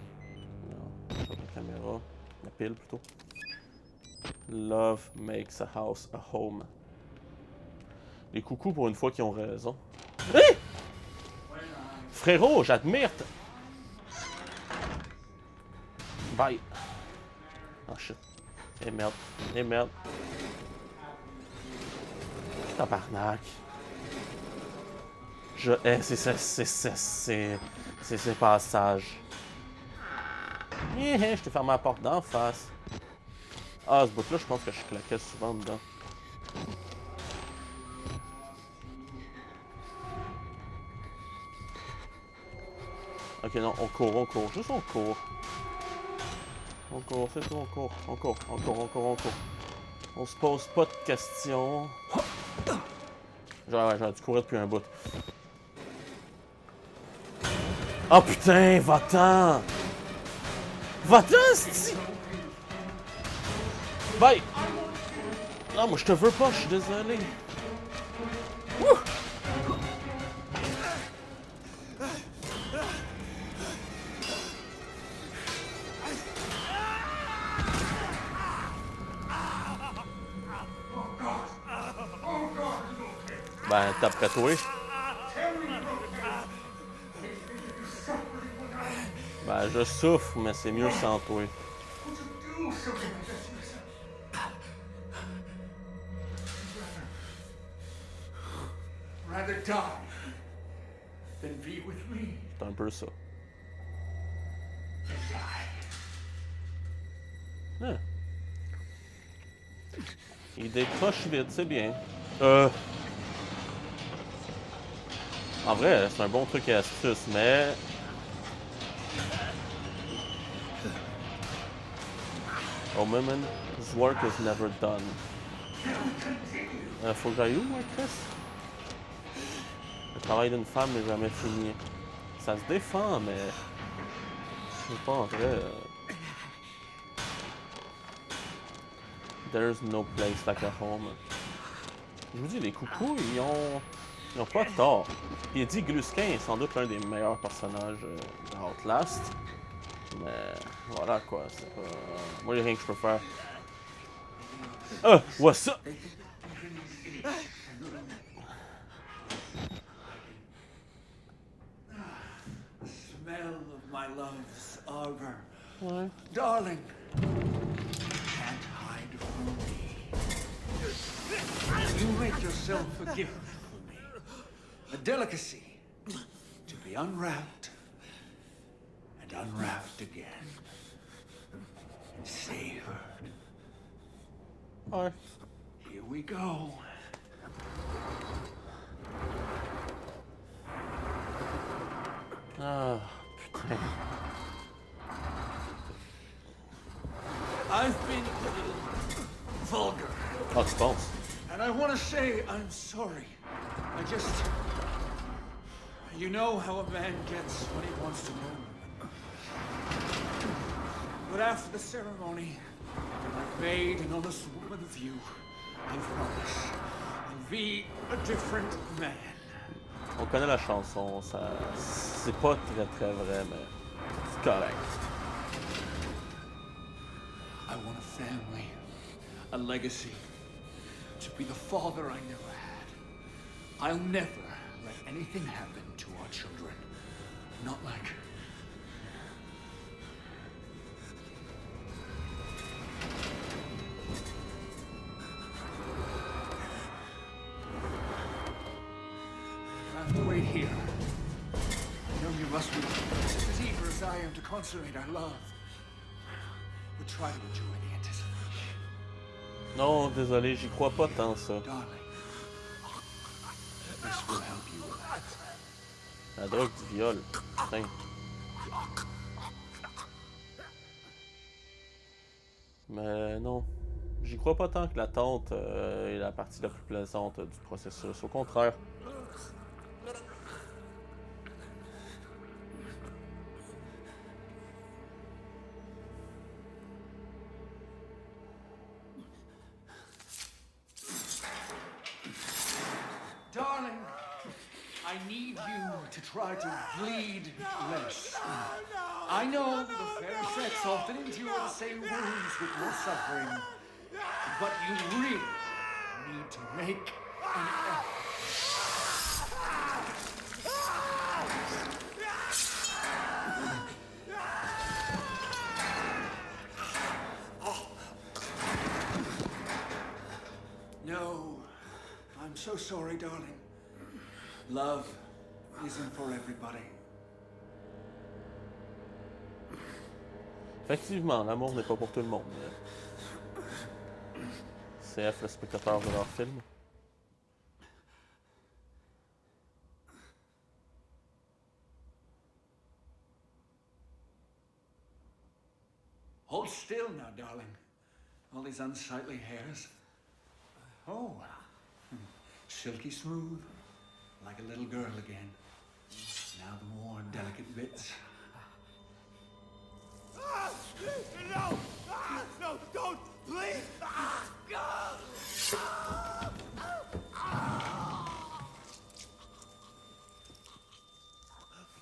Non, pas la caméra. La pile plutôt. Love makes a house a home. Les coucous pour une fois qui ont raison. Hé! Frérot, j'admire. Bye. Oh shit. Eh merde. Eh merde. Tabarnak. Je hais ces passages. Je t'ai fermé la porte d'en face. Ah, ce bout-là, je pense que je claquais souvent dedans. Ok, non, on court. Juste on court. On court, c'est tout, on court. On se pose pas de questions. J'aurais dû courir depuis un bout. Oh putain, va-t'en! Va-t'en, c'ti! Bye! Non, moi je te veux pas, je suis désolé. Wouh! Ben, t'après toi. Ben, je souffre, mais c'est mieux sans toi. Rather die than be with me. C'est un peu ça. Ah. Il décroche vite, c'est bien. En vrai, c'est un bon truc et astuce, mais... A woman's work is never done. Faut que j'aille où, moi, Chris? Le travail d'une femme n'est jamais fini. Ça se défend, mais... Je sais pas, en vrai... There's no place like a home. Je vous dis, les coucous, ils ont pas tort. Puis il dit Gluskin est sans doute l'un des meilleurs personnages d'Outlast. Mais voilà quoi, c'est pas. Moi, il y a rien que je peux faire. Ah! What's up? Smell of my love's arbor. Ouais. Darling, can't hide from me. You make yourself a gift for me. A delicacy to be unwrapped and unwrapped again. And savored. Ouais. Here we go. Ah, putain. I've been a little vulgar. Ah, tu penses? And I want to say I'm sorry. I just... You know how a man gets what he wants to know. But after the ceremony, I've made an honest woman of you. I promise. I'll be a different man. On connaît la chanson, ça. C'est pas très vrai, mais c'est correct. I want a family, a legacy, to be the father I never had. I'll never let anything happen to our children. Not like... You have to wait here. I know you must be just as eager as I am to consummate our love. But try to enjoy the anticipation. Non, désolé, j'y crois pas tant ça. Darling, this will help you relax. La drogue du viol. Putain. Mais non. J'y crois pas tant que l'attente est la partie la plus plaisante du processus. Au contraire. Darling, I need you to try to bleed less. I know the fair sex often endure the same wounds with more suffering, but you really need to make an effort. No, I'm so sorry, darling. Love isn't for everybody. Effectivement, l'amour n'est pas pour tout le monde. CF, le spectateur de leur film. Hold still now, darling. All these unsightly hairs. Oh, silky smooth, like a little girl again. Now the more delicate bits. No! No, don't! Please!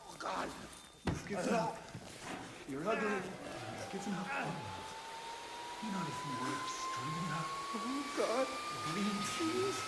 Oh, God! You've given up. You're ugly. You've given up. You're not even worth stringing up. Oh, God. Bleed, please.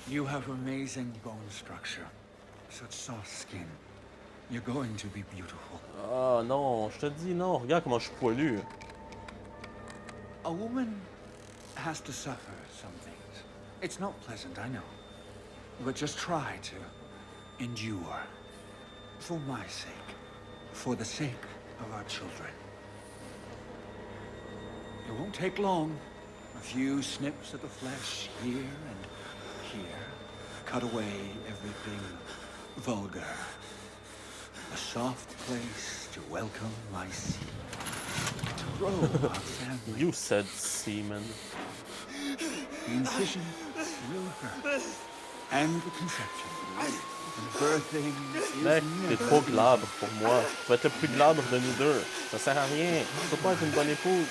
You have amazing bone structure. Such soft skin. You're going to be beautiful. Ah non, je te dis non, regarde comment je suis poilu. A woman has to suffer some things. It's not pleasant, I know. But just try to endure. For my sake. For the sake of our children. It won't take long. A few snips of the flesh here and here. Cut away everything vulgar. A soft place to welcome my seed. Grow our family. You said semen. The incision will hurt. And the conception. The birthing Mec, is t'es never trop glabre pour moi. Tu vas être le plus glabre de nous deux. Ça sert à rien. Tu peux pas être une bonne épouse.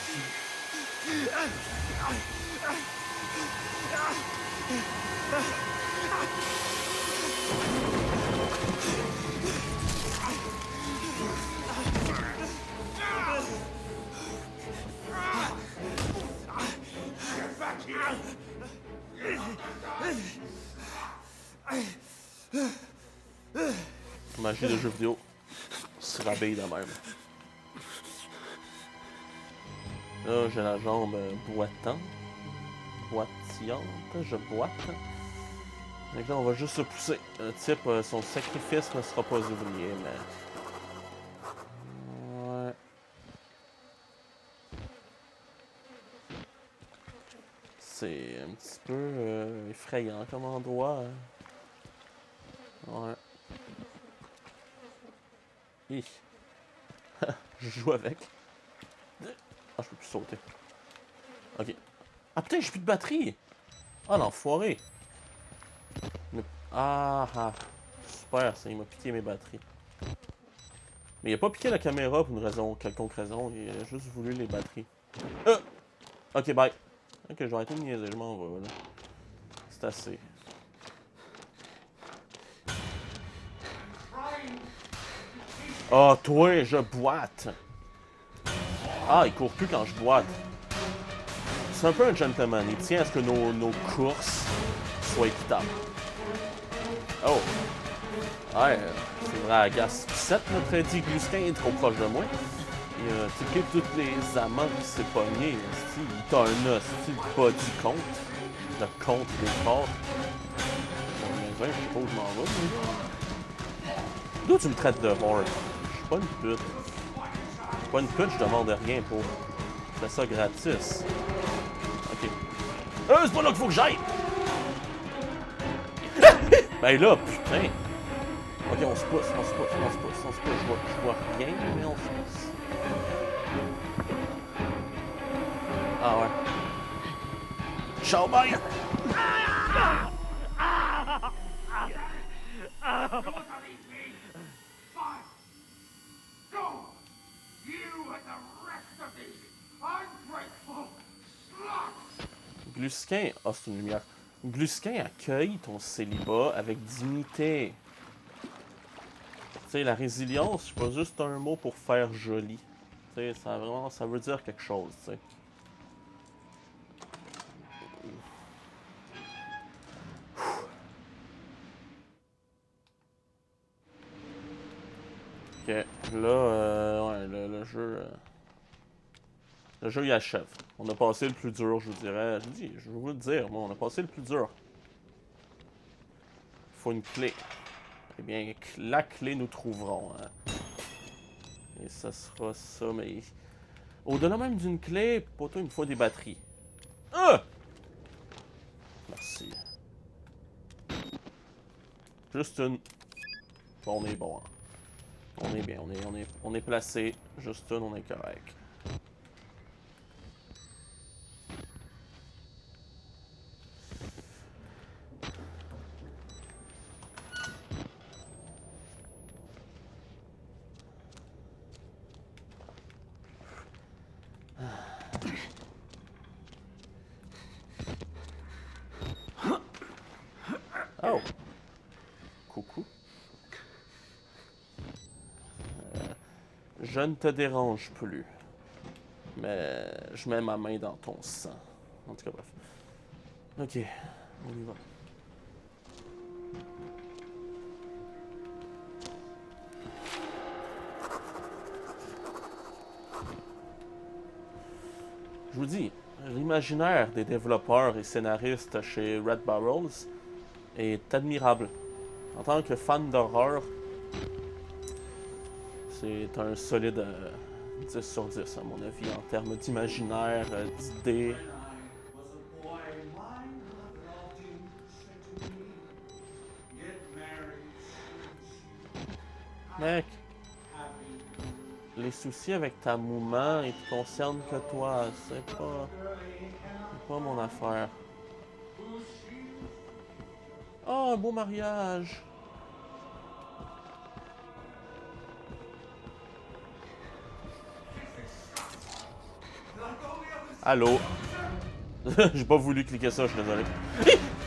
Magie de jeux vidéo se rhabille de même. Là, j'ai la jambe boitante. Boitillante, je boite. Donc là, on va juste se pousser. Le type, son sacrifice ne sera pas oublié, mais... Ouais. C'est un petit peu effrayant comme endroit. Hein. Ouais. Hi. Je joue avec. Ah, je peux plus sauter. Ok. Ah putain, j'ai plus de batterie! Ah, l'enfoiré! Ah. Super, ça, il m'a piqué mes batteries. Mais il a pas piqué la caméra pour une raison, quelconque raison. Il a juste voulu les batteries. Ok, bye. Ok, je vais arrêter de niaiser, je m'en vais, là. C'est assez. Ah, toi, je boite! Ah, il court plus quand je boite. C'est un peu un gentleman. Il tient à ce que nos courses soient équitables. Oh! Ouais, c'est vrai, agace. 7, notre dit Gluskin est trop proche de moi. Il a tiqué toutes les amants, il s'est pogné. Il t'a un hostie de body compte. Le compte des corps. Bon, je sais pas où je m'en vais. D'où tu me traites de whore? Je suis pas une pute. Je suis pas une pute, je demande rien pour. Je fais ça gratis. Ok. C'est pas là qu'il faut que j'aille! Ben là, putain! Ok, on se pousse. Je vois rien, mais on se pousse. Ah ouais. Ciao, bye! Gluskin, ah c'est une lumière. Gluskin accueille ton célibat avec dignité. Tu sais, la résilience, c'est pas juste un mot pour faire joli. Tu sais, ça veut dire quelque chose, tu sais. Ok, là, ouais, le jeu... Le jeu, il achève. On a passé le plus dur, je vous dirais. Je vais vous le dire, moi, on a passé le plus dur. Il faut une clé. Eh bien, la clé, nous trouverons. Hein. Et ça sera ça, mais... Au-delà même d'une clé, pour toi, il me faut des batteries. Ah! Merci. Juste une... Bon, on est bon. Hein. On est bien, on est placé. Juste une, on est correct. Oh! Coucou. Je ne te dérange plus. Mais je mets ma main dans ton sang. En tout cas, bref. Ok, on y va. Je vous dis, l'imaginaire des développeurs et scénaristes chez Red Barrels est admirable. En tant que fan d'horreur, c'est un solide 10 sur 10 à mon avis en termes d'imaginaire, d'idées. Mec, Les soucis avec ta maman, ils te concernent que toi. C'est pas mon affaire. Oh, un beau mariage! Allô? J'ai pas voulu cliquer ça, je suis désolé.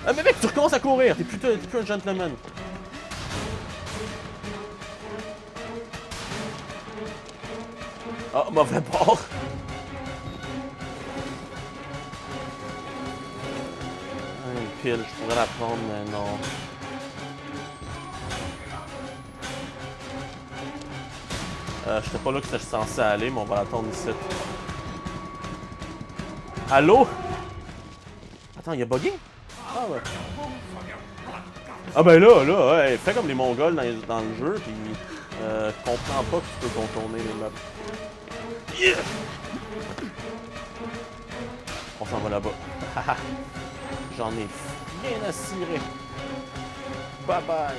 Ah, mais mec, tu recommences à courir! T'es plus un gentleman. Ah, mauvais bord! Une pile, je pourrais la prendre, mais non. J'étais pas là que j'étais censé aller, mais on va l'attendre ici. Allô? Attends, il a bugué? Ah ouais. Ah ben là, ouais, fais comme les Mongols dans le jeu, pis comprends pas que tu peux contourner les meubles. Yeah! On s'en va là-bas. J'en ai rien à cirer. Bye bye.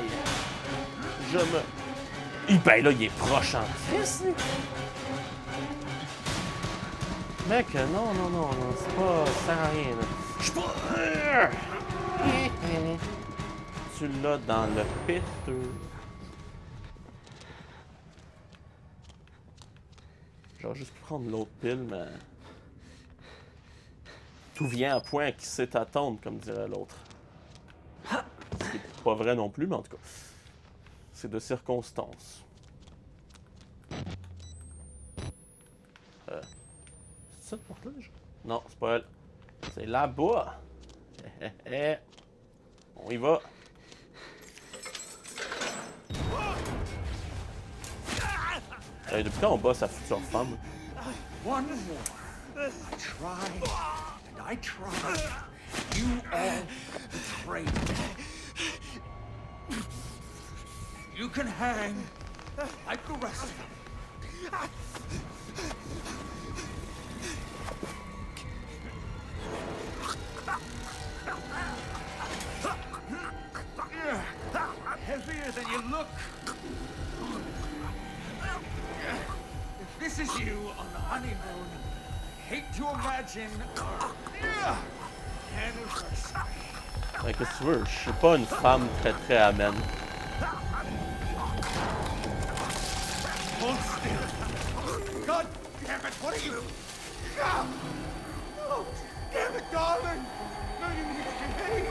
Je me... Et ben là, il est proche en Christ, lui. Mec, non, c'est pas... ça sert à rien, là. Je suis pas... Tu l'as dans le péteux. J'aurais juste pu prendre l'autre pile, mais... Tout vient à point qui sait attendre, comme dirait l'autre. Ce qui est pas vrai non plus, mais en tout cas... C'est de circonstances. C'est ça le portage? Non, c'est pas elle. C'est là-bas. On y va. Depuis quand on bat sa future femme? One more. I tried, and I tried. You all betrayed me. You can hang like the rest of them. Heavier than you look. If this is you on the honeymoon, I hate to imagine our anniversary. Ouais, qu'est-ce que tu veux? Je suis pas une femme très amène. Hold still. God damn it, what are you? Oh, damn it, darling. No, you need to behave.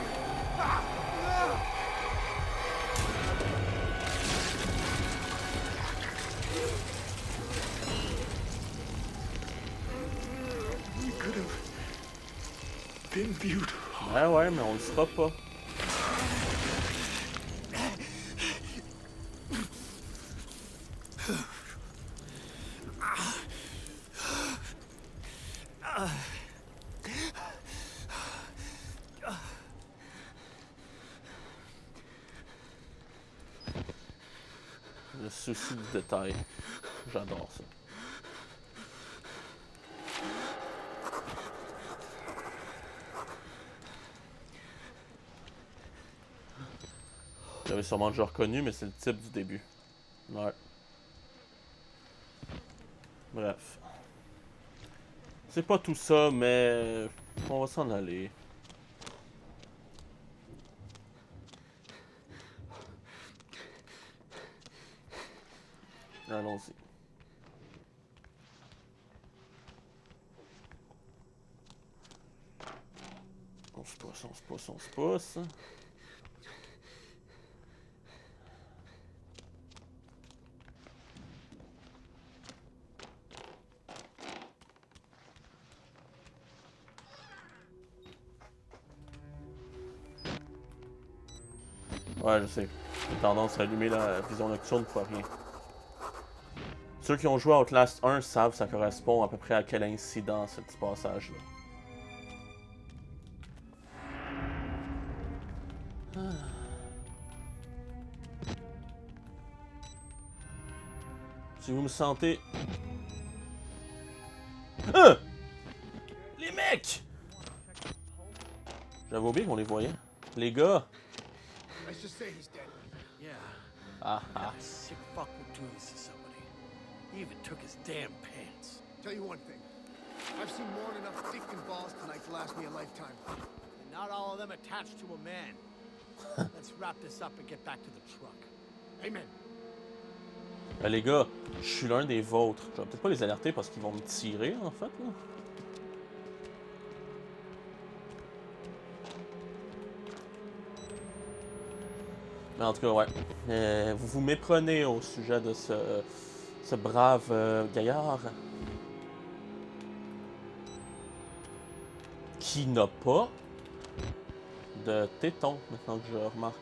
You could have been beautiful. Ouais, mais on le sera pas. Le souci du détail. J'adore ça. J'avais sûrement déjà reconnu, mais c'est le type du début. Ouais. Bref. C'est pas tout ça, mais on va s'en aller. Allons-y. On se pousse. Ouais, je sais. J'ai tendance à allumer la vision nocturne pour rien. Ceux qui ont joué à Outlast 1 savent que ça correspond à peu près à quel incident, ce petit passage-là. Si vous me sentez... Hein? Les mecs! J'avais oublié qu'on les voyait. Les gars! Let's just say he's dead. Yeah. Ah ah. Sick fuck would do this to somebody. He even took his damn pants. Tell you one thing. I've seen more than enough dick and balls tonight to last me a lifetime. And not all of them attached to a man. Let's wrap this up and get back to the truck. Amen. Les gars, je suis l'un des vôtres. Je vais peut-être pas les alerter parce qu'ils vont me tirer, en fait, là. Mais en tout cas, ouais. Vous vous méprenez au sujet de ce brave gaillard. Qui n'a pas de téton, maintenant que je remarque.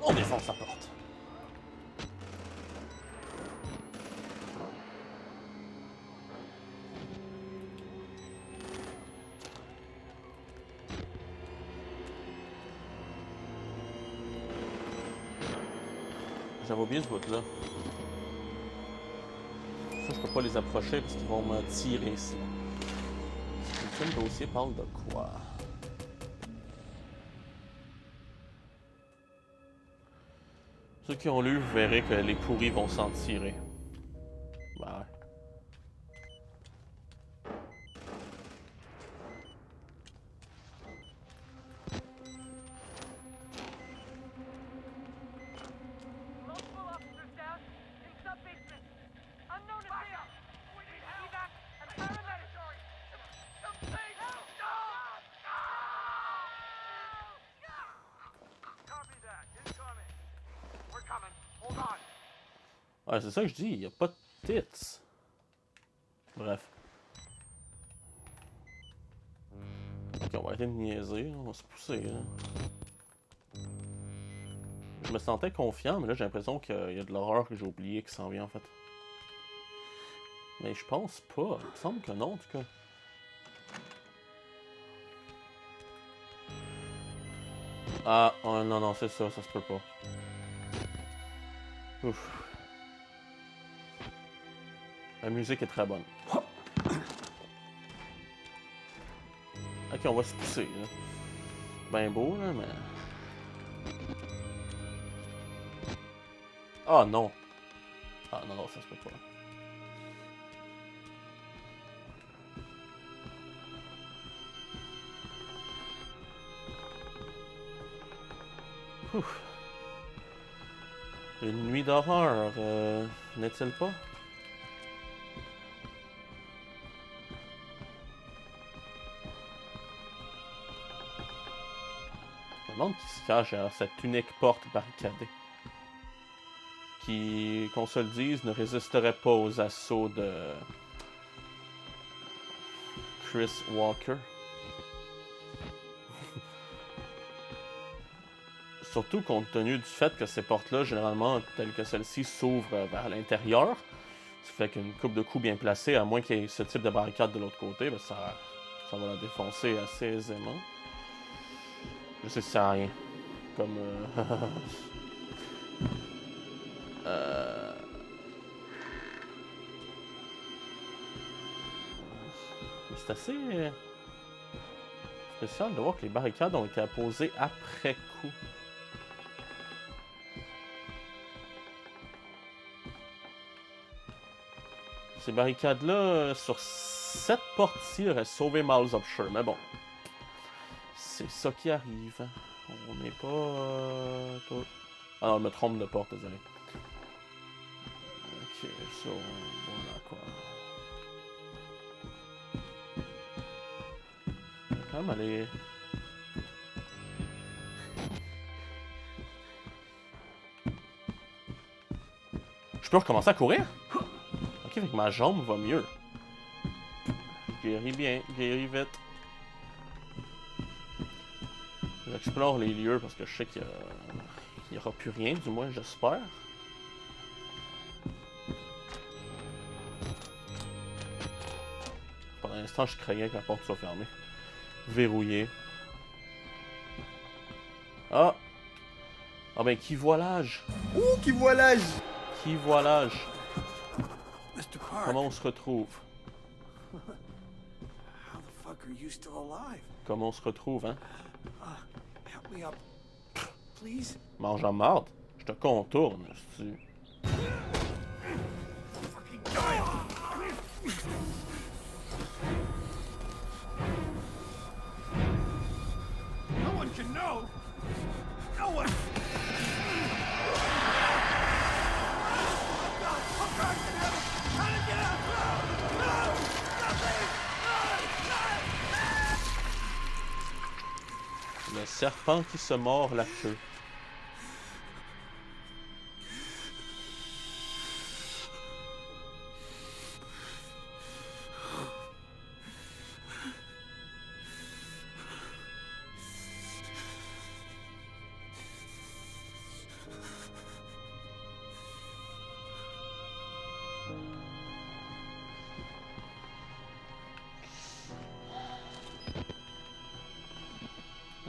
On défonce la porte. J'avais oublié ce bout-là. Ça, je peux pas les approcher parce qu'ils vont me tirer ici. Le dossier parle de quoi? Ceux qui ont lu, vous verrez que les pourris vont s'en tirer. Bah ouais. Ouais, c'est ça que je dis, il n'y a pas de tits. Bref. Ok, on va arrêter de niaiser, on va se pousser. Là. Je me sentais confiant, mais là j'ai l'impression qu'il y a de l'horreur que j'ai oublié qui s'en vient en fait. Mais je pense pas. Il me semble que non en tout cas. Ah, oh, non, non, c'est ça, ça se peut pas. Ouf. La musique est très bonne. Ok, on va se pousser, là. Ben beau, là, mais... Ah, non! Ah, non, non, ça se peut pas. Ouf. Une nuit d'horreur, n'est-il pas? Je me demande qui se cache derrière cette unique porte barricadée. Qui, qu'on se le dise, ne résisterait pas aux assauts de Chris Walker. Surtout compte tenu du fait que ces portes-là, généralement, telles que celle-ci, s'ouvrent vers l'intérieur. Ça fait qu'une coupe de coups bien placée, à moins qu'il y ait ce type de barricade de l'autre côté, ben ça va la défoncer assez aisément. Je sais que ça sert à rien. Comme... C'est assez... spécial de voir que les barricades ont été apposées après coup. Ces barricades-là, sur cette porte-ci, auraient sauvé Miles Upshur, mais bon. C'est ça qui arrive. On n'est pas... Ah non, je me trompe de porte, désolé. Ok, ça, voilà quoi. Quand même aller... Je peux recommencer à courir? Ok, avec ma jambe va mieux. Je guéris bien, guéris vite. J'explore les lieux parce que je sais qu'il n'y aura plus rien, du moins j'espère. Pendant l'instant, je craignais que la porte soit fermée. Verrouillée. Ah! Ah ben, qui voilage! Ouh, qui voilage! Qui voilage! Mr. Park. Comment on se retrouve? How the fuck are you still alive? Comment on se retrouve, hein? Help me up. Please? Mange en marde. Je te contourne, si tu... No one can know. No one. Le serpent qui se mord la queue.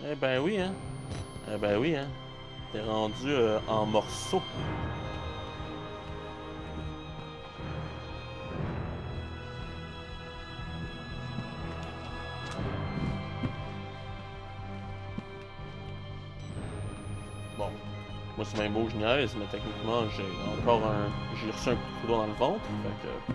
Eh ben oui, hein. Eh ben oui, hein. T'es rendu en morceaux. Bon. Moi, c'est bien beau, je niaise, mais techniquement, j'ai encore un... J'ai reçu un coup de couteau dans le ventre, fait que...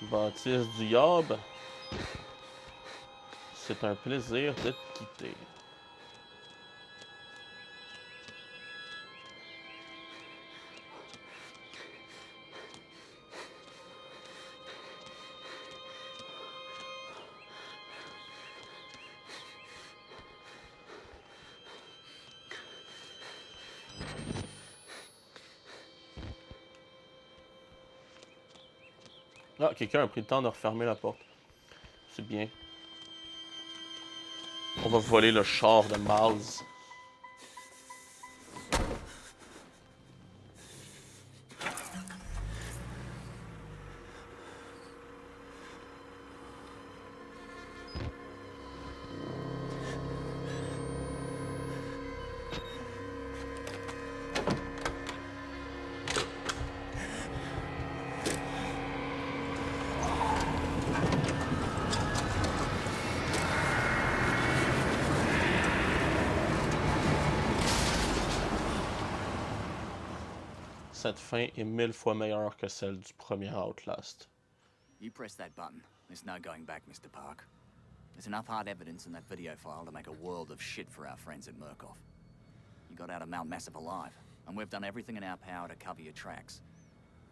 Bâtisse du Yob, c'est un plaisir de te quitter. Ah, quelqu'un a pris le temps de refermer la porte. C'est bien. On va voler le char de Miles. Cette fin est 1000 fois meilleure que celle du premier Outlast. You press that button. There's no going back, Mr. Park. There's enough hard evidence in that video file to make a world of shit for our friends at Murkoff. You got out of Mount Massive alive, and we've done everything in our power to cover your tracks.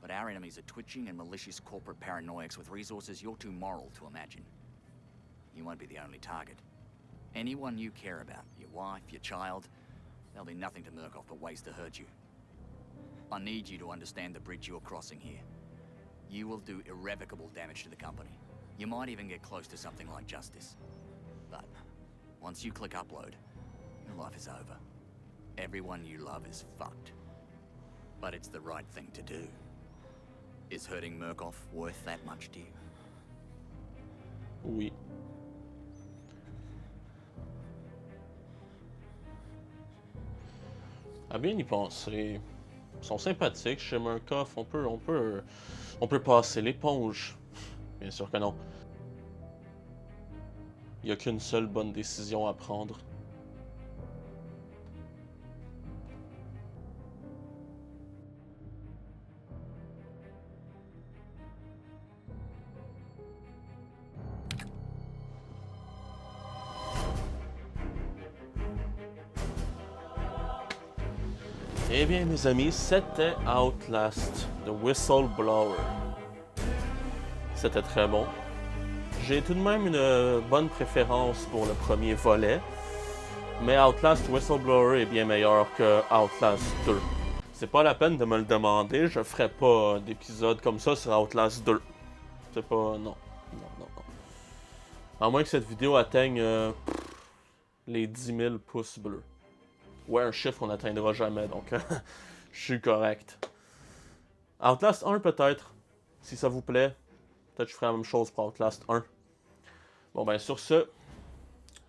But our enemies are twitching and malicious corporate paranoics with resources you're too moral to imagine. You won't be the only target. Anyone you care about, your wife, your child, there'll be nothing to Murkoff but ways to hurt you. I need you to understand the bridge you're crossing here. You will do irrevocable damage to the company. You might even get close to something like justice. But once you click upload, your life is over. Everyone you love is fucked. But it's the right thing to do. Is hurting Murkoff worth that much to you? Oui. À bien y penser. Ils sont sympathiques chez Murkoff. On peut passer l'éponge. Bien sûr que non. Il n'y a qu'une seule bonne décision à prendre. Eh bien, mes amis, c'était Outlast, The Whistleblower. C'était très bon. J'ai tout de même une bonne préférence pour le premier volet, mais Outlast Whistleblower est bien meilleur que Outlast 2. C'est pas la peine de me le demander, je ferai pas d'épisode comme ça sur Outlast 2. C'est pas... non. À moins que cette vidéo atteigne les 10 000 pouces bleus. Ouais, un chiffre qu'on n'atteindra jamais, donc je suis correct. Outlast 1 peut-être, si ça vous plaît. Peut-être que je ferai la même chose pour Outlast 1. Bon ben sur ce,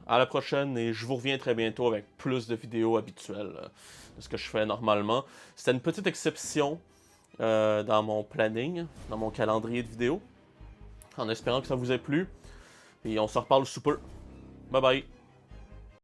à la prochaine et je vous reviens très bientôt avec plus de vidéos habituelles de ce que je fais normalement. C'était une petite exception dans mon planning, dans mon calendrier de vidéos, en espérant que ça vous ait plu. Puis on se reparle sous peu. Bye bye.